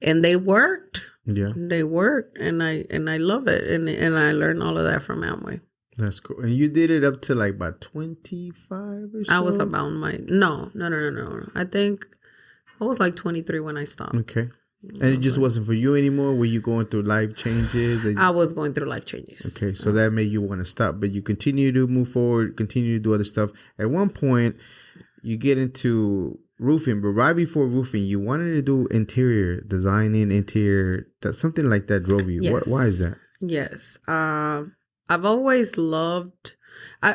[SPEAKER 2] they worked.
[SPEAKER 1] Yeah, they
[SPEAKER 2] worked, and I love it, and I learned all of that from Amway.
[SPEAKER 1] That's cool. And you did it up to like about 25 or so?
[SPEAKER 2] I was about no. I think I was like 23 when I stopped.
[SPEAKER 1] Okay. And it just wasn't for you anymore? Were you going through life changes?
[SPEAKER 2] I was going through life changes.
[SPEAKER 1] Okay, so that made you want to stop. But you continue to move forward, continue to do other stuff. At one point, you get into roofing. But right before roofing, you wanted to do interior, designing interior. Something like that drove you.
[SPEAKER 2] Yes.
[SPEAKER 1] Why is that?
[SPEAKER 2] Yes. I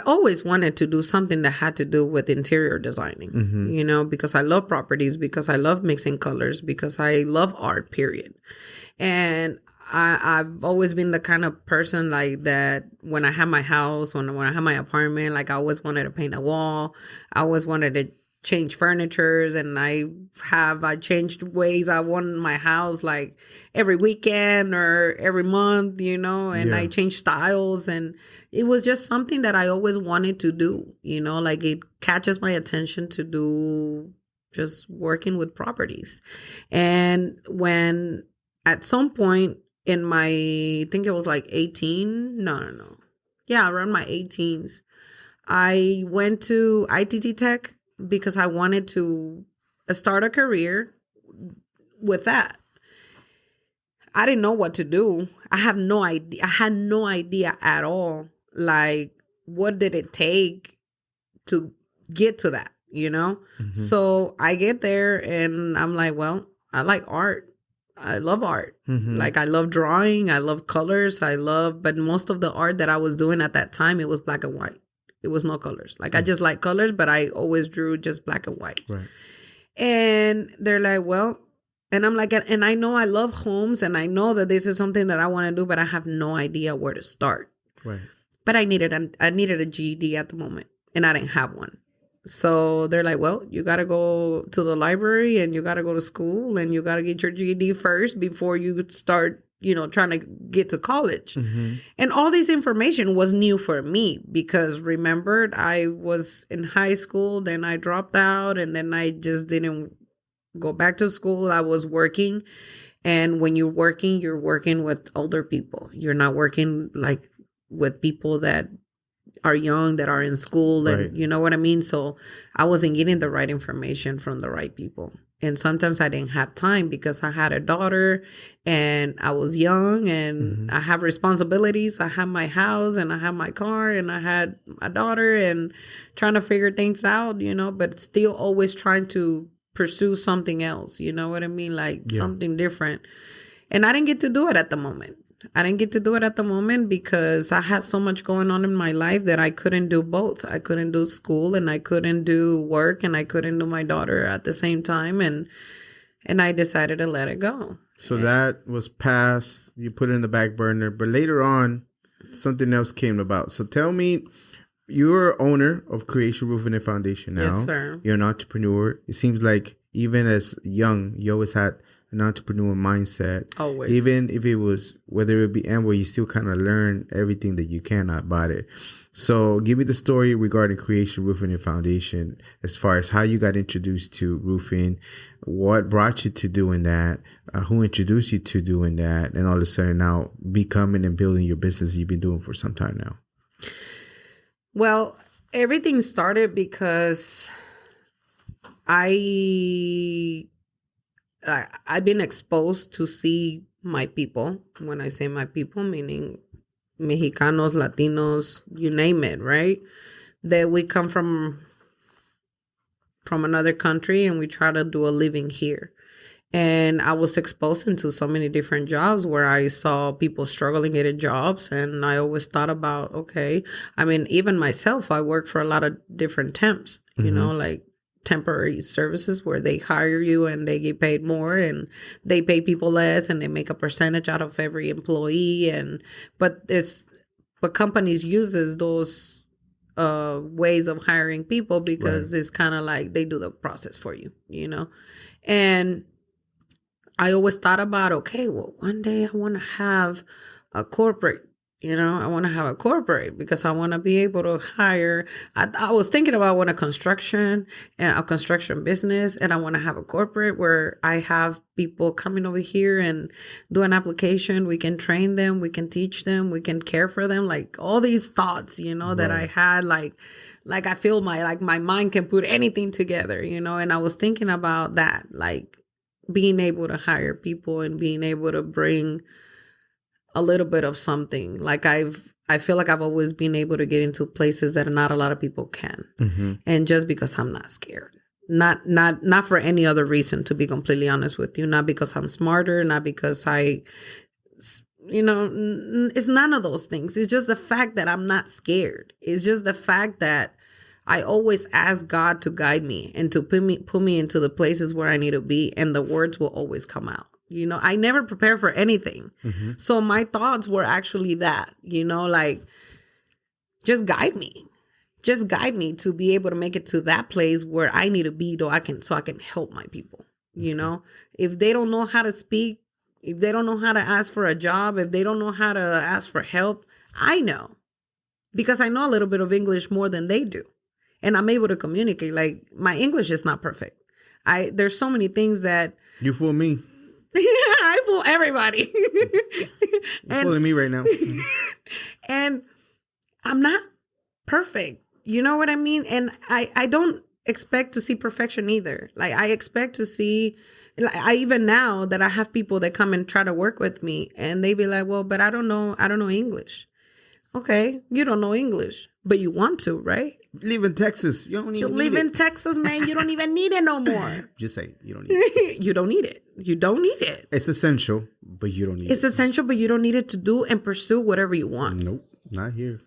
[SPEAKER 2] always wanted to do something that had to do with interior designing, you know, because I love properties, because I love mixing colors, because I love art, period. And I've always been the kind of person like that when I have my house, when I have my apartment, like I always wanted to paint a wall. I always wanted to change furnitures, and I changed ways I want my house like every weekend or every month, you know, and I changed styles, and it was just something that I always wanted to do, you know, like it catches my attention to do just working with properties. And when at some point in my, I think it was like 18, no. Yeah, around my 18s, I went to ITT Tech because I wanted to start a career with that. I didn't know what to do. I have no idea. I had no idea at all. Like, what did it take to get to that, you know? So I get there and I'm like, well, I like art. love art.
[SPEAKER 1] Mm-hmm.
[SPEAKER 2] Like I love drawing. I love colors. But most of the art that I was doing at that time, it was black and white. It was no colors. Like I just like colors, but I always drew just black and white.
[SPEAKER 1] Right.
[SPEAKER 2] And they're like, well, and I'm like, and I know I love homes and I know that this is something that I want to do, but I have no idea where to start.
[SPEAKER 1] Right.
[SPEAKER 2] But I needed a GED at the moment and I didn't have one. So they're like, well, you got to go to the library and you got to go to school and you got to get your GED first before you start, trying to get to college.
[SPEAKER 1] Mm-hmm.
[SPEAKER 2] And all this information was new for me because remember, I was in high school, then I dropped out and then I just didn't go back to school. I was working. And when you're working with older people. You're not working like with people that are young, that are in school, and
[SPEAKER 1] right.
[SPEAKER 2] You know what I mean? So I wasn't getting the right information from the right people. And sometimes I didn't have time because I had a daughter and I was young and I have responsibilities. I have my house and I have my car and I had a daughter and trying to figure things out, but still always trying to pursue something else. You know what I mean? Like something different. And I didn't get to do it at the moment. Because I had so much going on in my life that I couldn't do both. I couldn't do school and I couldn't do work and I couldn't do my daughter at the same time. And I decided to let it go.
[SPEAKER 1] So that was past, you put it in the back burner, but later on, something else came about. So tell me, you're owner of Creation Roofing and Foundation now.
[SPEAKER 2] Yes, sir.
[SPEAKER 1] You're an entrepreneur. It seems like even as young, you always had an entrepreneur mindset.
[SPEAKER 2] Always.
[SPEAKER 1] Even if it was, whether it be Amway, you still kind of learn everything that you can about it. So give me the story regarding Creation Roofing and Foundation as far as how you got introduced to roofing, what brought you to doing that, who introduced you to doing that, and all of a sudden now becoming and building your business you've been doing for some time now.
[SPEAKER 2] Well, everything started because I've been exposed to see my people. When I say my people, meaning Mexicanos, Latinos, you name it, right? That we come from another country and we try to do a living here. And I was exposed into so many different jobs where I saw people struggling getting jobs. And I always thought about, okay, I mean, even myself, I work for a lot of different temps, you know, like temporary services where they hire you and they get paid more and they pay people less and they make a percentage out of every employee. But companies uses those ways of hiring people because it's kind of like they do the process for you, And I always thought about, okay, well, one day I want to have a corporate, I want to have a corporate because I want to be able to hire. I was thinking about a construction business, and I want to have a corporate where I have people coming over here and do an application. We can train them, we can teach them, we can care for them. Like all these thoughts, that I had, like I feel my mind can put anything together, and I was thinking about that, like being able to hire people and being able to bring a little bit of something. Like I feel like I've always been able to get into places that not a lot of people can. And just because I'm not scared, not for any other reason, to be completely honest with you, not because I'm smarter, not because it's none of those things. It's just the fact that I'm not scared. It's just the fact that I always ask God to guide me and to put me into the places where I need to be, and the words will always come out. I never prepare for anything. So my thoughts were actually that, like, just guide me. Just guide me to be able to make it to that place where I need to be so I can help my people. If they don't know how to speak, if they don't know how to ask for a job, if they don't know how to ask for help, I know. Because I know a little bit of English more than they do. And I'm able to communicate. Like, my English is not perfect. There's so many things that...
[SPEAKER 1] You fool me.
[SPEAKER 2] I fool everybody.
[SPEAKER 1] You're fooling me right now.
[SPEAKER 2] And I'm not perfect. You know what I mean? And I don't expect to see perfection either. Like, I expect to see... even now that I have people that come and try to work with me, and they be like, well, but I don't know English. Okay, you don't know English, but you want to, right?
[SPEAKER 1] Live in Texas. You don't
[SPEAKER 2] You
[SPEAKER 1] even
[SPEAKER 2] live
[SPEAKER 1] need
[SPEAKER 2] in
[SPEAKER 1] it.
[SPEAKER 2] Texas, man. You don't even need it no more.
[SPEAKER 1] Just say you don't need it.
[SPEAKER 2] You don't need it. You don't need it.
[SPEAKER 1] It's essential, but you don't need
[SPEAKER 2] It's
[SPEAKER 1] it.
[SPEAKER 2] essential, but you don't need it to do and pursue whatever you want.
[SPEAKER 1] Nope, not here.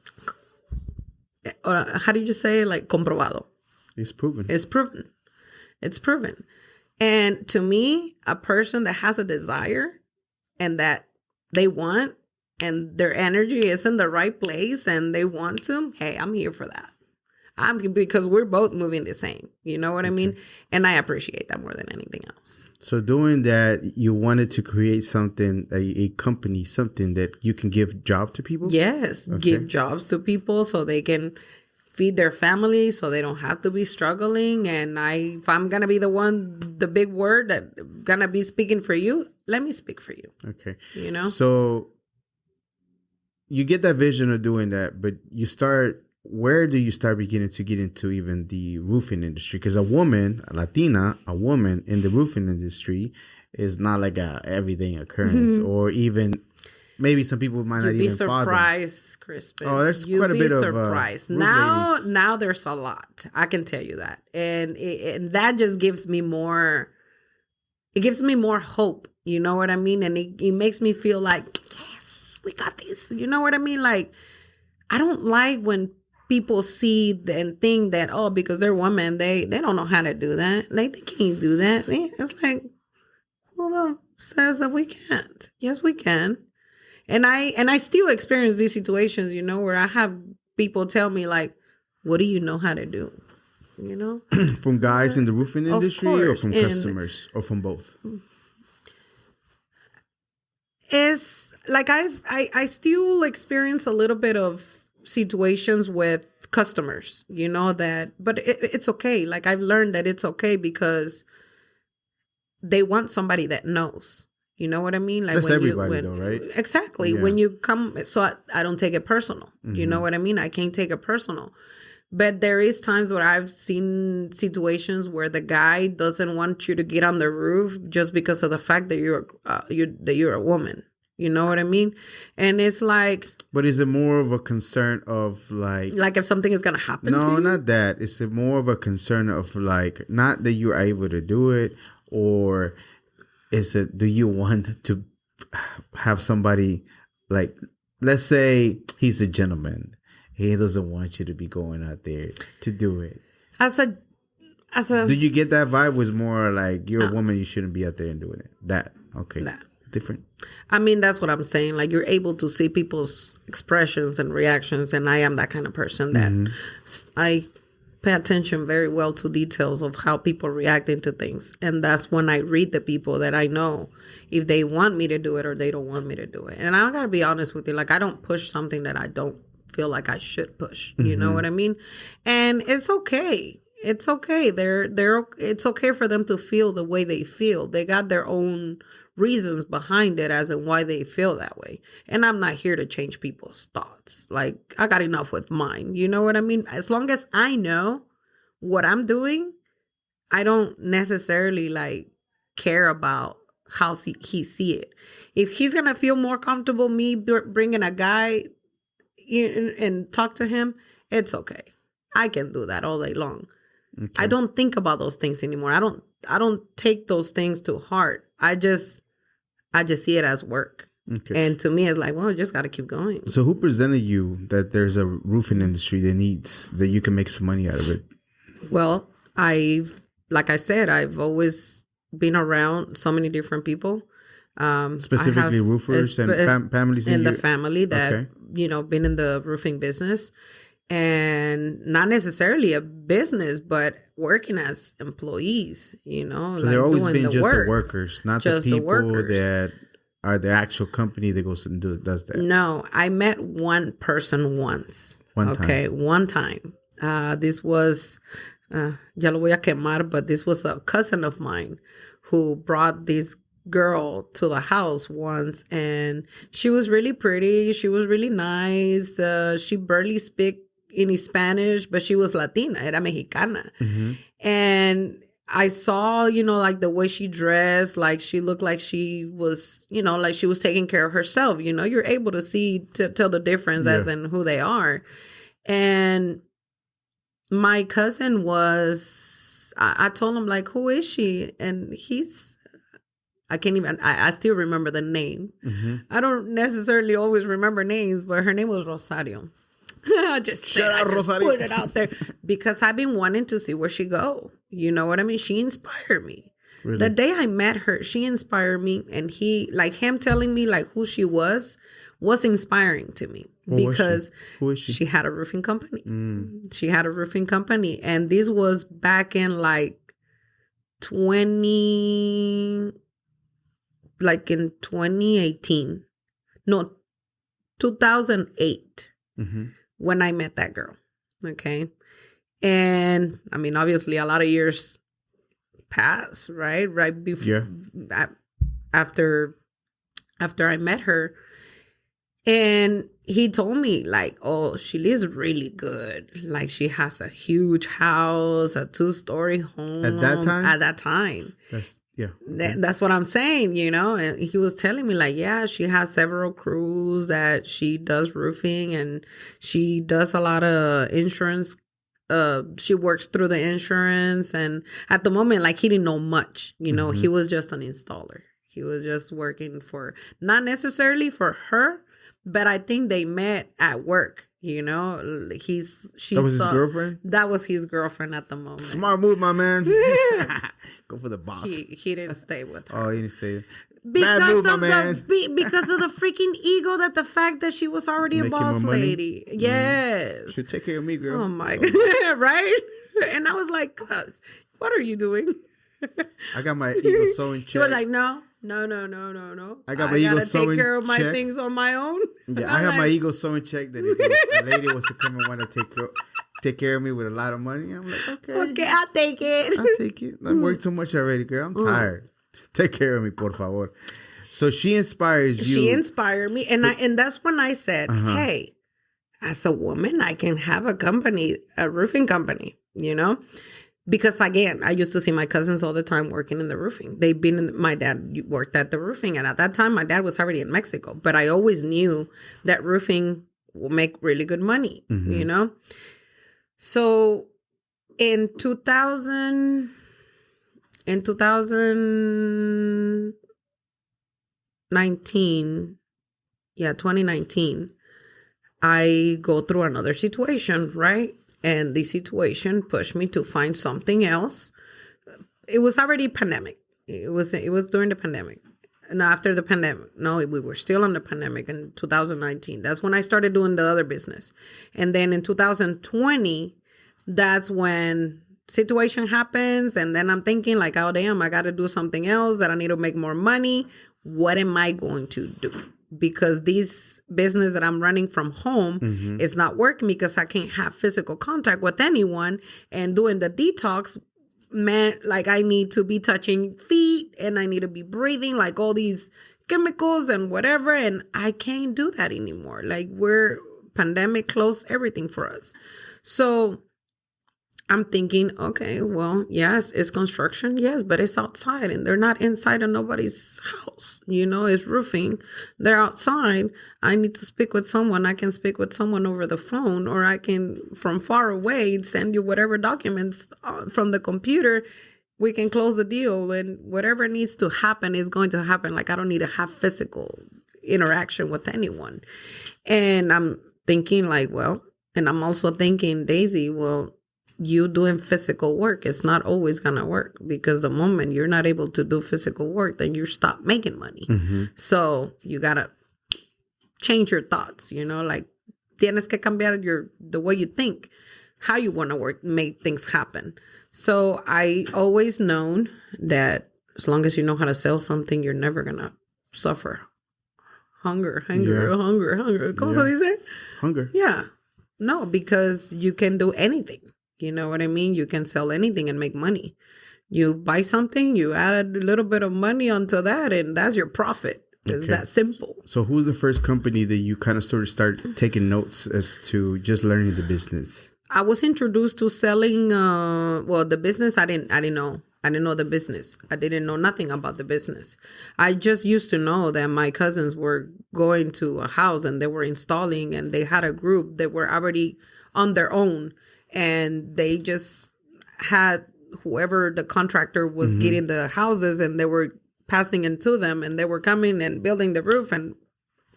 [SPEAKER 2] How do you just say it? Like, comprobado.
[SPEAKER 1] It's proven.
[SPEAKER 2] It's proven. It's proven. And to me, a person that has a desire and that they want and their energy is in the right place and they want to, hey, I'm here for that. Because we're both moving the same. You know what I mean? And I appreciate that more than anything else.
[SPEAKER 1] So doing that, you wanted to create something, a company, something that you can give job to people?
[SPEAKER 2] Yes.
[SPEAKER 1] Okay.
[SPEAKER 2] Give jobs to people so they can feed their family, so they don't have to be struggling. And if I'm going to be the big word that going to be speaking for you, let me speak for you.
[SPEAKER 1] Okay.
[SPEAKER 2] You know?
[SPEAKER 1] So you get that vision of doing that, but where do you start beginning to get into even the roofing industry? Because a Latina in the roofing industry is not like a everyday occurrence, or even maybe some people might not even fathom.
[SPEAKER 2] You'd be surprised, Crispin.
[SPEAKER 1] Oh, there's quite a bit of
[SPEAKER 2] surprised.
[SPEAKER 1] roof ladies.
[SPEAKER 2] Now there's a lot. I can tell you that, and that just gives me more. It gives me more hope. You know what I mean? And it makes me feel like, yes, we got this. You know what I mean? Like, I don't like when people see and think that, oh, because they're women, they don't know how to do that. Like, they can't do that. It's like, who says that we can't? Yes, we can. And I still experience these situations, you know, where I have people tell me, like, what do you know how to do? You know?
[SPEAKER 1] From guys in the roofing industry, or from customers, or from both?
[SPEAKER 2] It's like I still experience a little bit of situations with customers, you know, but it's okay. Like, I've learned that it's okay because they want somebody that knows. You know what I mean? Like,
[SPEAKER 1] that's everybody though, right?
[SPEAKER 2] Exactly.
[SPEAKER 1] Yeah.
[SPEAKER 2] When you come, so I don't take it personal. Mm-hmm. You know what I mean? I can't take it personal. But there is times where I've seen situations where the guy doesn't want you to get on the roof just because of the fact that you're a woman. You know what I mean? And it's like...
[SPEAKER 1] But is it more of a concern of like
[SPEAKER 2] if something is going to happen to you?
[SPEAKER 1] No, not that. It's more of a concern of like, not that you're able to do it, or do you want to have somebody, like, let's say he's a gentleman. He doesn't want you to be going out there to do it. Do you get that vibe? Was more like, you're a woman, you shouldn't be out there and doing it. That, okay.
[SPEAKER 2] Nah.
[SPEAKER 1] Different.
[SPEAKER 2] I mean, that's what I'm saying. Like, you're able to see people's expressions and reactions, and I am that kind of person that I pay attention very well to details of how people react into things. And that's when I read the people that I know if they want me to do it or they don't want me to do it. And I gotta be honest with you, like, I don't push something that I don't feel like I should push. You know what I mean? And it's okay. It's okay. It's okay for them to feel the way they feel. They got their own reasons behind it as in why they feel that way. And I'm not here to change people's thoughts. Like, I got enough with mine. You know what I mean? As long as I know what I'm doing, I don't necessarily like care about how he see it. If he's going to feel more comfortable me bringing a guy in and talk to him, it's okay. I can do that all day long. Okay. I don't think about those things anymore. I don't take those things to heart. I just see it as work. Okay. And to me, it's like, well, you just got to keep going.
[SPEAKER 1] So who presented you that there's a roofing industry that you can make some money out of it?
[SPEAKER 2] Well, like I said, I've always been around so many different people.
[SPEAKER 1] Specifically roofers and families
[SPEAKER 2] in the family that, you know, been in the roofing business. And not necessarily a business, but working as employees, you know.
[SPEAKER 1] So they're always been just the workers, not the people that are the actual company that goes and does that.
[SPEAKER 2] No, I met one person once. One time. This was, ya lo voy a quemar, but this was a cousin of mine who brought this girl to the house once, and she was really pretty. She was really nice. She barely speak any Spanish, but she was Latina, era mexicana. Mm-hmm. And I saw, like the way she dressed, like she looked like she was, like she was taking care of herself. You're able to tell the difference as in who they are. And my cousin I told him, like, who is she? And I still remember the name.
[SPEAKER 1] Mm-hmm.
[SPEAKER 2] I don't necessarily always remember names, but her name was Rosario. I just put it out there because I've been wanting to see where she go. You know what I mean? She inspired me.
[SPEAKER 1] Really?
[SPEAKER 2] The day I met her, she inspired me, and him telling me like who she was inspiring to me because
[SPEAKER 1] who is she?
[SPEAKER 2] She had a roofing company. She had a roofing company, and this was back in like 2018. No, 2008.
[SPEAKER 1] Mm-hmm.
[SPEAKER 2] When I met that girl. Okay. And I mean, obviously a lot of years passed, right? Right before, after I met her. And he told me like, oh, she lives really good. Like she has a huge house, a 2-story home.
[SPEAKER 1] At that time?
[SPEAKER 2] At that time. That's what I'm saying, and he was telling me like, yeah, she has several crews that she does roofing, and she does a lot of insurance. She works through the insurance, and at the moment, like he didn't know much,
[SPEAKER 1] Mm-hmm.
[SPEAKER 2] He was just an installer. He was just working not necessarily for her, but I think they met at work. That was his
[SPEAKER 1] girlfriend?
[SPEAKER 2] That was his girlfriend at the moment.
[SPEAKER 1] Smart move, my man. Go for the boss.
[SPEAKER 2] He didn't stay with her.
[SPEAKER 1] Oh, he didn't stay.
[SPEAKER 2] Because
[SPEAKER 1] Bad move,
[SPEAKER 2] of
[SPEAKER 1] my man.
[SPEAKER 2] Because of the freaking ego, the fact that she was already a boss lady. Yes.
[SPEAKER 1] Should take care of me, girl.
[SPEAKER 2] Oh my God. Right? And I was like, "Cuz, what are you doing?"
[SPEAKER 1] I got my ego so in check.
[SPEAKER 2] She was like, no.
[SPEAKER 1] I got my ego so in check. I gotta
[SPEAKER 2] take care of my things on my own.
[SPEAKER 1] Yeah, I have my ego so in check that if a lady was to come and want to take care of me with a lot of money, I'm like, okay,
[SPEAKER 2] I'll take it.
[SPEAKER 1] I'll take it. I work too much already, girl. I'm tired. Take care of me, por favor. So she inspires you.
[SPEAKER 2] She inspired me, and that's when I said, hey, as a woman, I can have a company, a roofing company, Because again, I used to see my cousins all the time working in the roofing. My dad worked at the roofing. And at that time, my dad was already in Mexico. But I always knew that roofing will make really good money, So in 2019, yeah, 2019, I go through another situation, right? And the situation pushed me to find something else. It was already pandemic. It was during the pandemic. And after the pandemic. No, we were still in the pandemic in 2019. That's when I started doing the other business. And then in 2020, that's when situation happens. And then I'm thinking like, oh, damn, I got to do something else, that I need to make more money. What am I going to do? Because this business that I'm running from home is not working because I can't have physical contact with anyone. And doing the detox meant like I need to be touching feet and I need to be breathing like all these chemicals and whatever. And I can't do that anymore. Like pandemic closed everything for us. So I'm thinking, okay, well, yes, it's construction. Yes, but it's outside and they're not inside of nobody's house. It's roofing. They're outside. I need to speak with someone. I can speak with someone over the phone, or I can, from far away, send you whatever documents from the computer. We can close the deal, and whatever needs to happen is going to happen. Like, I don't need to have physical interaction with anyone. And I'm thinking like, well, and I'm also thinking, Deissy, well, you doing physical work, it's not always going to work, because the moment you're not able to do physical work, then you stop making money. So you got to change your thoughts, like tienes que cambiar the way you think, how you want to work, make things happen. So I always known that as long as you know how to sell something, you're never going to suffer hunger. ¿Cómo se dice?
[SPEAKER 1] Hunger.
[SPEAKER 2] Yeah. No, because you can do anything. You know what I mean? You can sell anything and make money. You buy something, you add a little bit of money onto that, and that's your profit. It's that simple.
[SPEAKER 1] So who's the first company that you kind of started taking notes as to just learning the business?
[SPEAKER 2] I was introduced to selling, the business I didn't know. I didn't know the business. I didn't know nothing about the business. I just used to know that my cousins were going to a house and they were installing, and they had a group that were already on their own, and they just had whoever the contractor was getting the houses, and they were passing into them, and they were coming and building the roof, and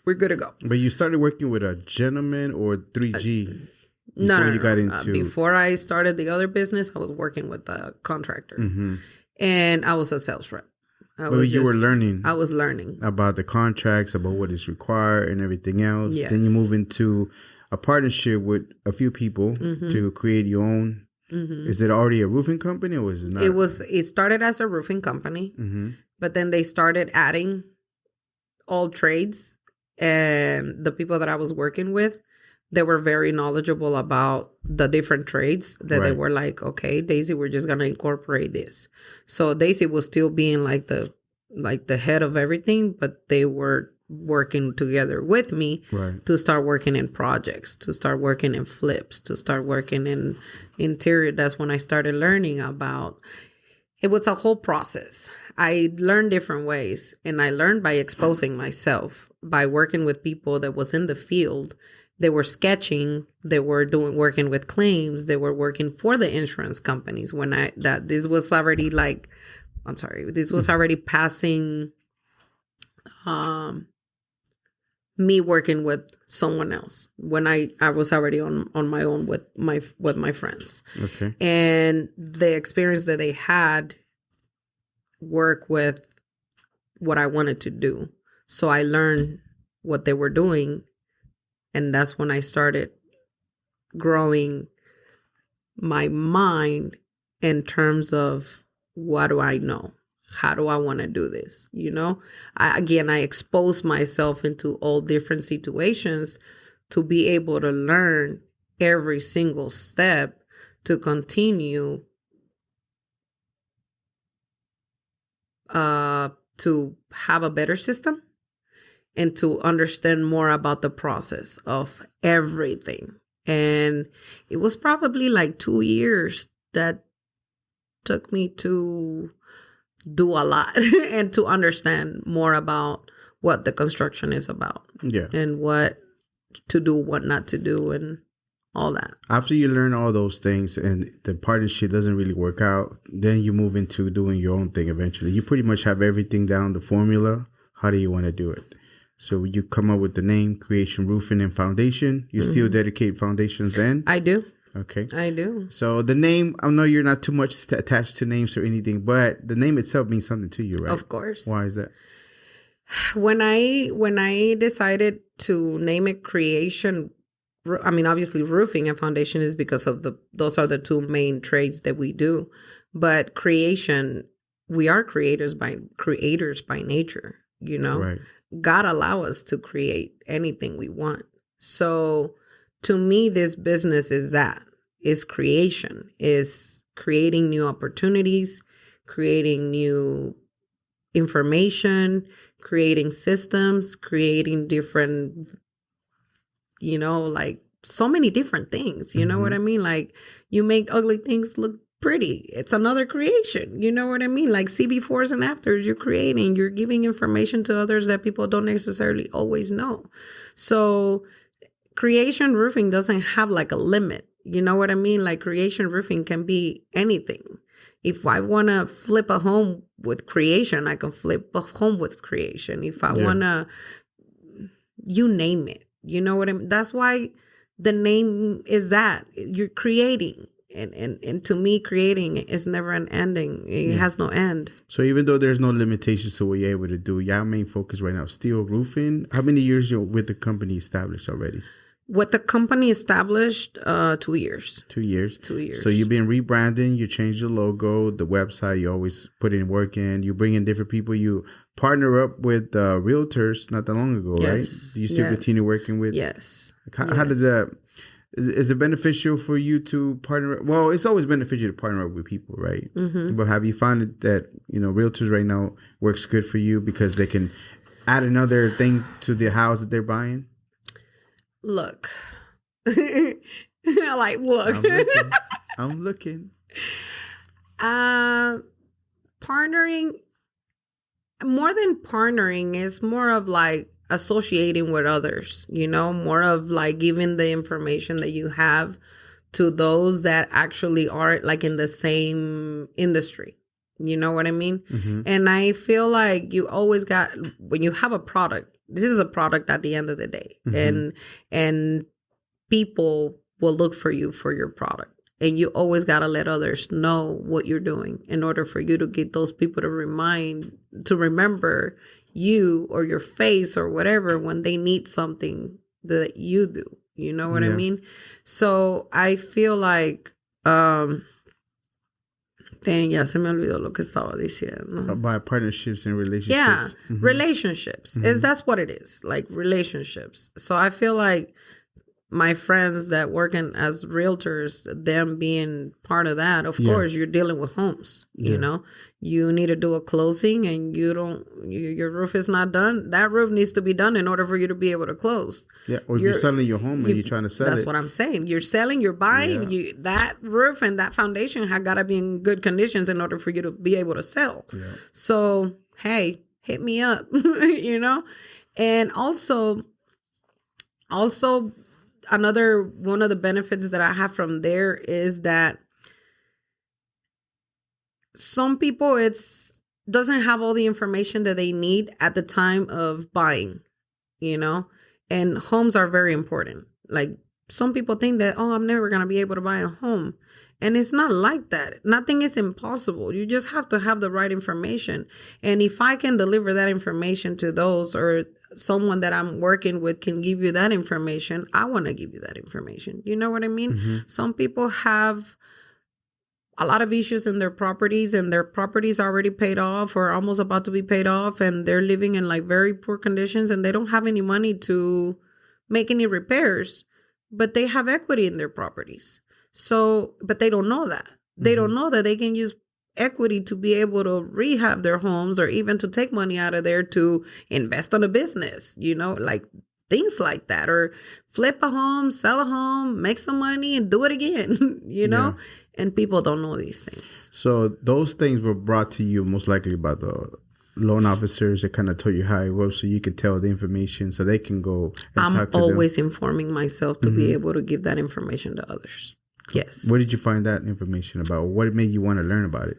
[SPEAKER 2] we're good to go.
[SPEAKER 1] But you started working with a gentleman or 3G?
[SPEAKER 2] No.
[SPEAKER 1] You got into...
[SPEAKER 2] before I started the other business, I was working with a contractor, and I was a sales rep.
[SPEAKER 1] But you were learning.
[SPEAKER 2] I was learning
[SPEAKER 1] about the contracts, about what is required and everything else.
[SPEAKER 2] Yes.
[SPEAKER 1] Then you move into a partnership with a few people to create your own. Is it already a roofing company, or is it not?
[SPEAKER 2] It started as a roofing company, but then they started adding all trades, and the people that I was working with, they were very knowledgeable about the different trades that they were like, okay, Deissy, we're just going to incorporate this. So Deissy was still being like the head of everything, but they were working together with me to start working in projects, to start working in flips, to start working in interior. That's when I started learning about, it was a whole process. I learned different ways, and I learned by exposing myself, by working with people that was in the field. They were sketching, they were working with claims, they were working for the insurance companies this was already passing me working with someone else when I was already on my own with my friends.
[SPEAKER 1] Okay.
[SPEAKER 2] And the experience that they had work with what I wanted to do. So I learned what they were doing. And that's when I started growing my mind in terms of, what do I know? How do I want to do this? You know, I exposed myself into all different situations to be able to learn every single step to continue to have a better system and to understand more about the process of everything. And it was probably like 2 years that took me to do a lot and to understand more about what the construction is about.
[SPEAKER 1] Yeah.
[SPEAKER 2] And what to do, what not to do, and all that.
[SPEAKER 1] After you learn all those things and the partnership doesn't really work out, then you move into doing your own thing eventually. You pretty much have everything down, the formula. How do you want to do it? So you come up with the name, Creation Roofing and Foundation. You still dedicate foundations then?
[SPEAKER 2] I do.
[SPEAKER 1] Okay.
[SPEAKER 2] I do.
[SPEAKER 1] So the name, I know you're not too much attached to names or anything, but the name itself means something to you, right?
[SPEAKER 2] Of course.
[SPEAKER 1] Why is that?
[SPEAKER 2] When I decided to name it Creation, I mean, obviously roofing and foundation is because of those are the two main trades that we do. But creation, we are creators by nature, you know?
[SPEAKER 1] Right.
[SPEAKER 2] God allow us to create anything we want. So to me, this business is creation, is creating new opportunities, creating new information, creating systems, creating different, you know, like so many different things. You know what I mean? Like you make ugly things look pretty. It's another creation. You know what I mean? Like see befores and afters, you're giving information to others that people don't necessarily always know. So creation roofing doesn't have like a limit. You know what I mean? Like creation roofing can be anything. If I want to flip a home with creation, I can flip a home with creation. If I want to, you name it. You know what I mean? That's why the name is that. You're creating. And to me, creating is never an ending. It has no end.
[SPEAKER 1] So even though there's no limitations to what you're able to do, your main focus right now is still roofing. How many years you're with the company established already?
[SPEAKER 2] With the company established, 2 years.
[SPEAKER 1] 2 years?
[SPEAKER 2] 2 years.
[SPEAKER 1] So you've been rebranding, you changed the logo, the website, you always put in work in, you bring in different people, you partner up with realtors not that long ago, right? Do you still continue working with?
[SPEAKER 2] Yes.
[SPEAKER 1] How did that... Is it beneficial for you to partner? Well, it's always beneficial to partner up with people, right? But have you found it that, you know, realtors right now works good for you because they can add another thing to the house that they're buying?
[SPEAKER 2] Look. Like, look.
[SPEAKER 1] I'm looking.
[SPEAKER 2] partnering, more than partnering, is more of like associating with others, more of like giving the information that you have to those that actually are like in the same industry. You know what I mean?
[SPEAKER 1] Mm-hmm.
[SPEAKER 2] And I feel like you always got, when you have a product, this is a product at the end of the day.
[SPEAKER 1] Mm-hmm.
[SPEAKER 2] And people will look for you for your product. And you always got to let others know what you're doing in order for you to get those people to remember you or your face or whatever when they need something that you do. You know what I mean? So I feel like, dang, ya se me olvidó lo que estaba diciendo.
[SPEAKER 1] About partnerships and relationships.
[SPEAKER 2] Yeah,
[SPEAKER 1] Mm-hmm.
[SPEAKER 2] relationships.
[SPEAKER 1] Mm-hmm.
[SPEAKER 2] That's what it is, like relationships. So I feel like my friends that working as realtors, them being part of that, of course, you're dealing with homes. You need to do a closing and your roof is not done. That roof needs to be done in order for you to be able to close.
[SPEAKER 1] Yeah, or if you're selling your home and you're trying to sell
[SPEAKER 2] that's what I'm saying. You're selling, you're buying.
[SPEAKER 1] Yeah.
[SPEAKER 2] That roof and that foundation have got to be in good conditions in order for you to be able to sell.
[SPEAKER 1] Yeah.
[SPEAKER 2] So, hey, hit me up, And also, another one of the benefits that I have from there is that some people doesn't have all the information that they need at the time of buying, and homes are very important. Like some people think that, I'm never going to be able to buy a home. And it's not like that. Nothing is impossible. You just have to have the right information. And if I can deliver that information to those, or someone that I'm working with can give you that information, I want to give you that information. You know what I mean?
[SPEAKER 1] Mm-hmm.
[SPEAKER 2] Some people have a lot of issues in their properties, and their properties are already paid off or almost about to be paid off, and they're living in like very poor conditions, and they don't have any money to make any repairs, but they have equity in their properties. So, but they don't know that. They don't know that they can use equity to be able to rehab their homes, or even to take money out of there to invest on a business, like things like that, or flip a home, sell a home, make some money and do it again,
[SPEAKER 1] Yeah.
[SPEAKER 2] And people don't know these things.
[SPEAKER 1] So those things were brought to you most likely by the loan officers that kind of told you how it was, so you could tell the information so they can go and talk to them.
[SPEAKER 2] I'm always informing myself to be able to give that information to others. Yes.
[SPEAKER 1] Where did you find that information about? What made you want to learn about it?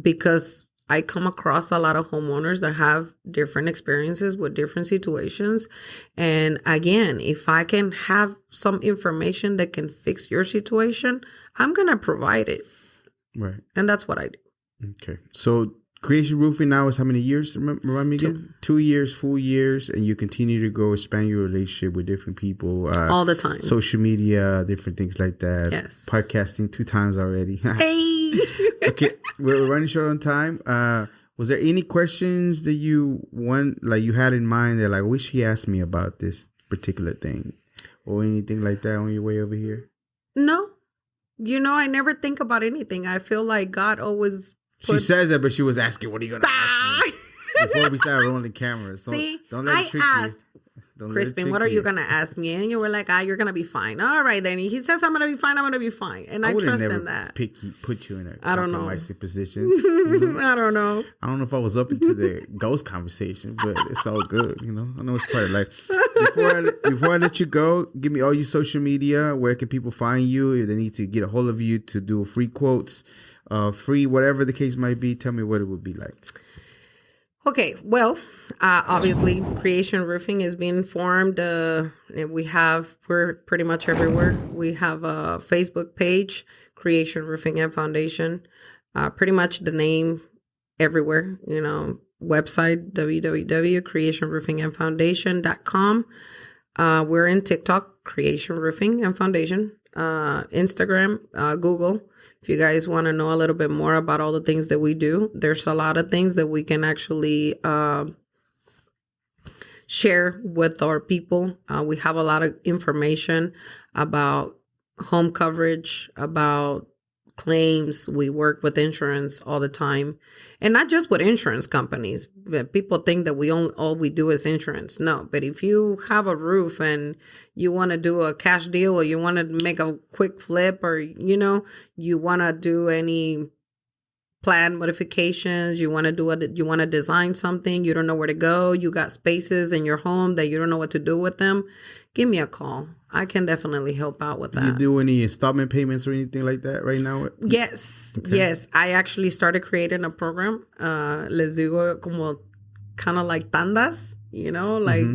[SPEAKER 2] Because I come across a lot of homeowners that have different experiences with different situations. And again, if I can have some information that can fix your situation, I'm going to provide it.
[SPEAKER 1] Right.
[SPEAKER 2] And that's what I do.
[SPEAKER 1] Okay. So Creation Roofing now is how many years? Remind me again? 2 years, full years, and you continue to go expand your relationship with different people.
[SPEAKER 2] All the time.
[SPEAKER 1] Social media, different things like that.
[SPEAKER 2] Yes.
[SPEAKER 1] Podcasting 2 times already.
[SPEAKER 2] Hey!
[SPEAKER 1] Okay, we're running short on time. Was there any questions that you had in mind that like, wish he asked me about this particular thing, or anything like that on your way over here?
[SPEAKER 2] No. I never think about anything. I feel like God always
[SPEAKER 1] She says that, but she was asking, what are you going to ask me? Before we started rolling cameras.
[SPEAKER 2] See,
[SPEAKER 1] don't let it trick you.
[SPEAKER 2] Crispin, what are you going to ask me? And you were like, you're going to be fine. All right, then. He says, I'm going to be fine. I'm going to be fine. And I trust in that.
[SPEAKER 1] Put you in a
[SPEAKER 2] I don't know.
[SPEAKER 1] compromising position. Mm-hmm.
[SPEAKER 2] I don't know.
[SPEAKER 1] I don't know if I was up into the ghost conversation, but it's all good. I know it's part of life. Before I let you go, give me all your social media. Where can people find you? If they need to get a hold of you to do free quotes, free, whatever the case might be, tell me what it would be like.
[SPEAKER 2] Okay, well, obviously, Creation Roofing is being formed. We're pretty much everywhere. We have a Facebook page, Creation Roofing and Foundation. Pretty much the name everywhere. Website www.creationroofingandfoundation.com. We're in TikTok, Creation Roofing and Foundation. Instagram, Google. If you guys want to know a little bit more about all the things that we do, there's a lot of things that we can actually share with our people. We have a lot of information about home coverage, about claims. We work with insurance all the time, and not just with insurance companies. People think that all we do is insurance. No, but if you have a roof and you want to do a cash deal, or you want to make a quick flip, or you want to do any plan modifications, you want to you want to design something, you don't know where to go, you got spaces in your home that you don't know what to do with them, give me a call. I can definitely help out with that.
[SPEAKER 1] Do you do any installment payments or anything like that right now?
[SPEAKER 2] Yes.
[SPEAKER 1] Okay.
[SPEAKER 2] Yes. I actually started creating a program. Les digo como kind of like tandas, like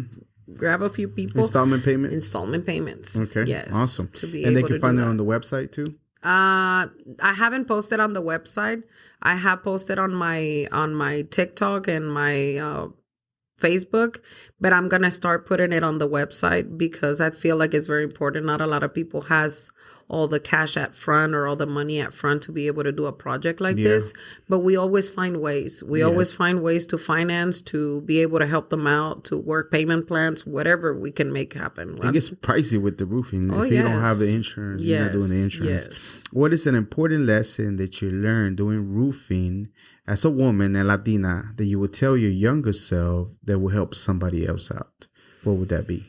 [SPEAKER 2] grab a few people.
[SPEAKER 1] Installment payments?
[SPEAKER 2] Installment payments.
[SPEAKER 1] Okay.
[SPEAKER 2] Yes.
[SPEAKER 1] Awesome.
[SPEAKER 2] To be
[SPEAKER 1] and
[SPEAKER 2] able
[SPEAKER 1] they can
[SPEAKER 2] to
[SPEAKER 1] find
[SPEAKER 2] do
[SPEAKER 1] it
[SPEAKER 2] that.
[SPEAKER 1] on the website too?
[SPEAKER 2] I haven't posted on the website. I have posted on my TikTok and my Facebook, but I'm gonna start putting it on the website because I feel like it's very important. Not a lot of people has all the cash at front or all the money at front to be able to do a project like this. But we always find ways. We always find ways to finance, to be able to help them out, to work payment plans, whatever we can make happen.
[SPEAKER 1] It gets pricey with the roofing. If you don't have the insurance, you're not doing the insurance.
[SPEAKER 2] Yes.
[SPEAKER 1] What is an important lesson that you learned doing roofing as a woman and Latina that you would tell your younger self that will help somebody else out? What would that be?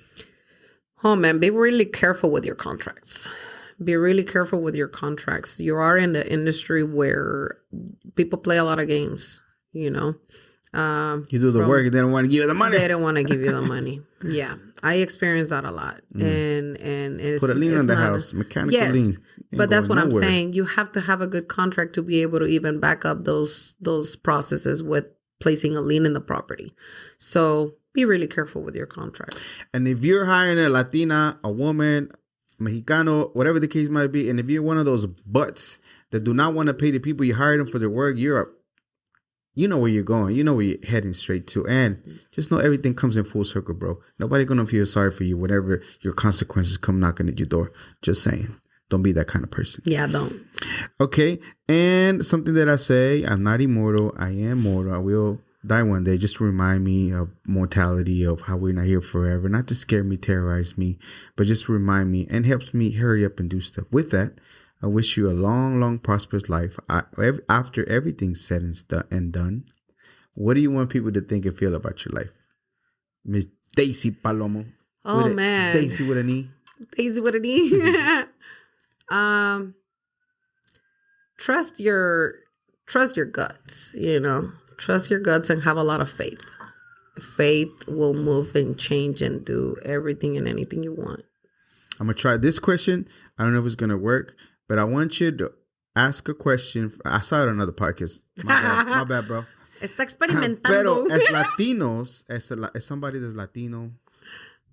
[SPEAKER 2] Oh, man, be really careful with your contracts. Be really careful with your contracts. You are in the industry where people play a lot of games,
[SPEAKER 1] You do the work and they don't want to give you the money.
[SPEAKER 2] They don't want to give you the money. Yeah. I experience that a lot. And it's...
[SPEAKER 1] Put a lien on the house. Mechanical lien.
[SPEAKER 2] Yes. But that's what I'm saying. You have to have a good contract to be able to even back up those processes with placing a lien in the property. So be really careful with your contracts.
[SPEAKER 1] And if you're hiring a Latina, a woman, Mexicano, whatever the case might be, and if you're one of those butts that do not want to pay the people you hired them for their work, you know where you're going. You know where you're heading straight to. And just know everything comes in full circle, bro. Nobody going to feel sorry for you whenever your consequences come knocking at your door. Just saying. Don't be that kind of person.
[SPEAKER 2] Yeah, don't.
[SPEAKER 1] Okay. And something that I say, I'm not immortal. I am mortal. I will die one day. Just to remind me of mortality, of how we're not here forever. Not to scare me, terrorize me, but just to remind me and helps me hurry up and do stuff. With that, I wish you a long, long, prosperous life. After everything's said and done, what do you want people to think and feel about your life? Miss Deissy Palomo.
[SPEAKER 2] Oh, man.
[SPEAKER 1] Deissy with an E.
[SPEAKER 2] Deissy with an E. Trust your guts, Trust your guts and have a lot of faith. Faith will move and change and do everything and anything you want.
[SPEAKER 1] I'm going to try this question. I don't know if it's going to work, but I want you to ask a question. I saw it on another podcast. My bad, bro.
[SPEAKER 2] Está experimentando.
[SPEAKER 1] Pero as Latinos, as somebody that's Latino,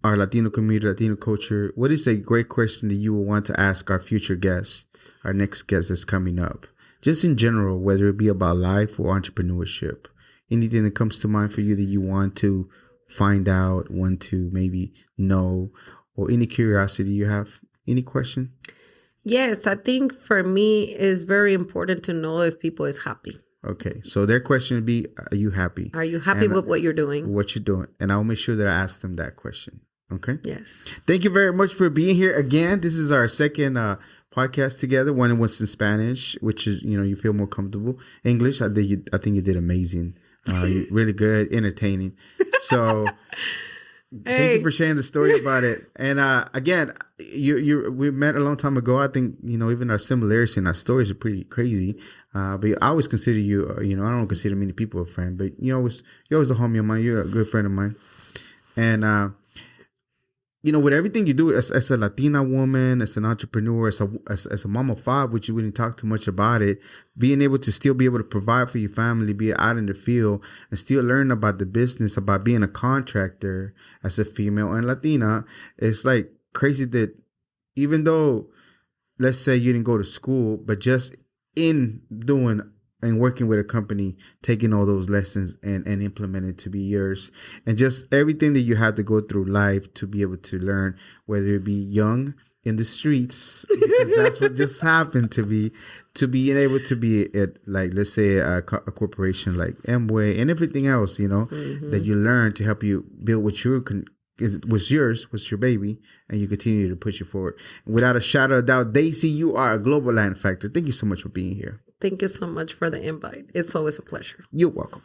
[SPEAKER 1] our Latino community, Latino culture, what is a great question that you will want to ask our future guests, our next guest that's coming up? Just in general, whether it be about life or entrepreneurship, anything that comes to mind for you that you want to find out, want to maybe know, or any curiosity you have, any question?
[SPEAKER 2] Yes, I think for me it's very important to know if people is happy.
[SPEAKER 1] Okay, so their question would be, are you happy?
[SPEAKER 2] Are you happy with what you're doing?
[SPEAKER 1] What you're doing. And I'll make sure that I ask them that question. Okay?
[SPEAKER 2] Yes.
[SPEAKER 1] Thank you very much for being here again. This is our second podcast together. One was in Spanish, which is, you feel more comfortable. English, I think you did amazing. You're really good, entertaining. So thank you for sharing the story about it. And again, we met a long time ago. I think, even our similarities in our stories are pretty crazy. But I always consider you, I don't consider many people a friend, but you're always a homie of mine. You're a good friend of mine. And, with everything you do as a Latina woman, as an entrepreneur, as a mom of five, which you wouldn't talk too much about it, being able to still be able to provide for your family, be out in the field and still learn about the business, about being a contractor as a female and Latina, it's like crazy that even though, let's say you didn't go to school, but just in doing and working with a company, taking all those lessons and implementing to be yours. And just everything that you had to go through life to be able to learn, whether it be young in the streets, because that's what just happened to being able to be at, like, let's say a corporation like Amway and everything else, that you learn to help you build what was yours, was your baby, and you continue to push it forward. Without a shadow of doubt, Deissy, you are a global land factor. Thank you so much for being here.
[SPEAKER 2] Thank you so much for the invite. It's always a pleasure.
[SPEAKER 1] You're welcome.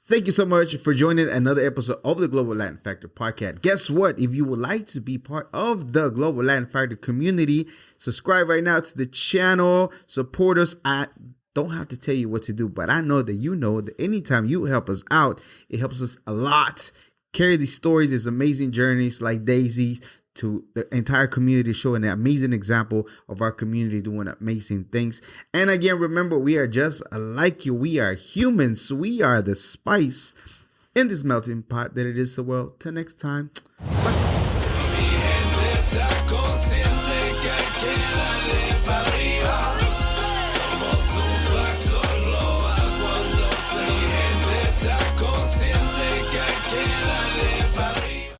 [SPEAKER 1] Thank you so much for joining another episode of the Global Latin Factor podcast. Guess what? If you would like to be part of the Global Latin Factor community, subscribe right now to the channel. Support us at don't have to tell you what to do, but I know that you know that anytime you help us out, it helps us a lot. Carry these stories, these amazing journeys like Deissy to the entire community, showing an amazing example of our community doing amazing things. And again, remember, we are just like you. We are humans. We are the spice in this melting pot that it is the world. Till next time.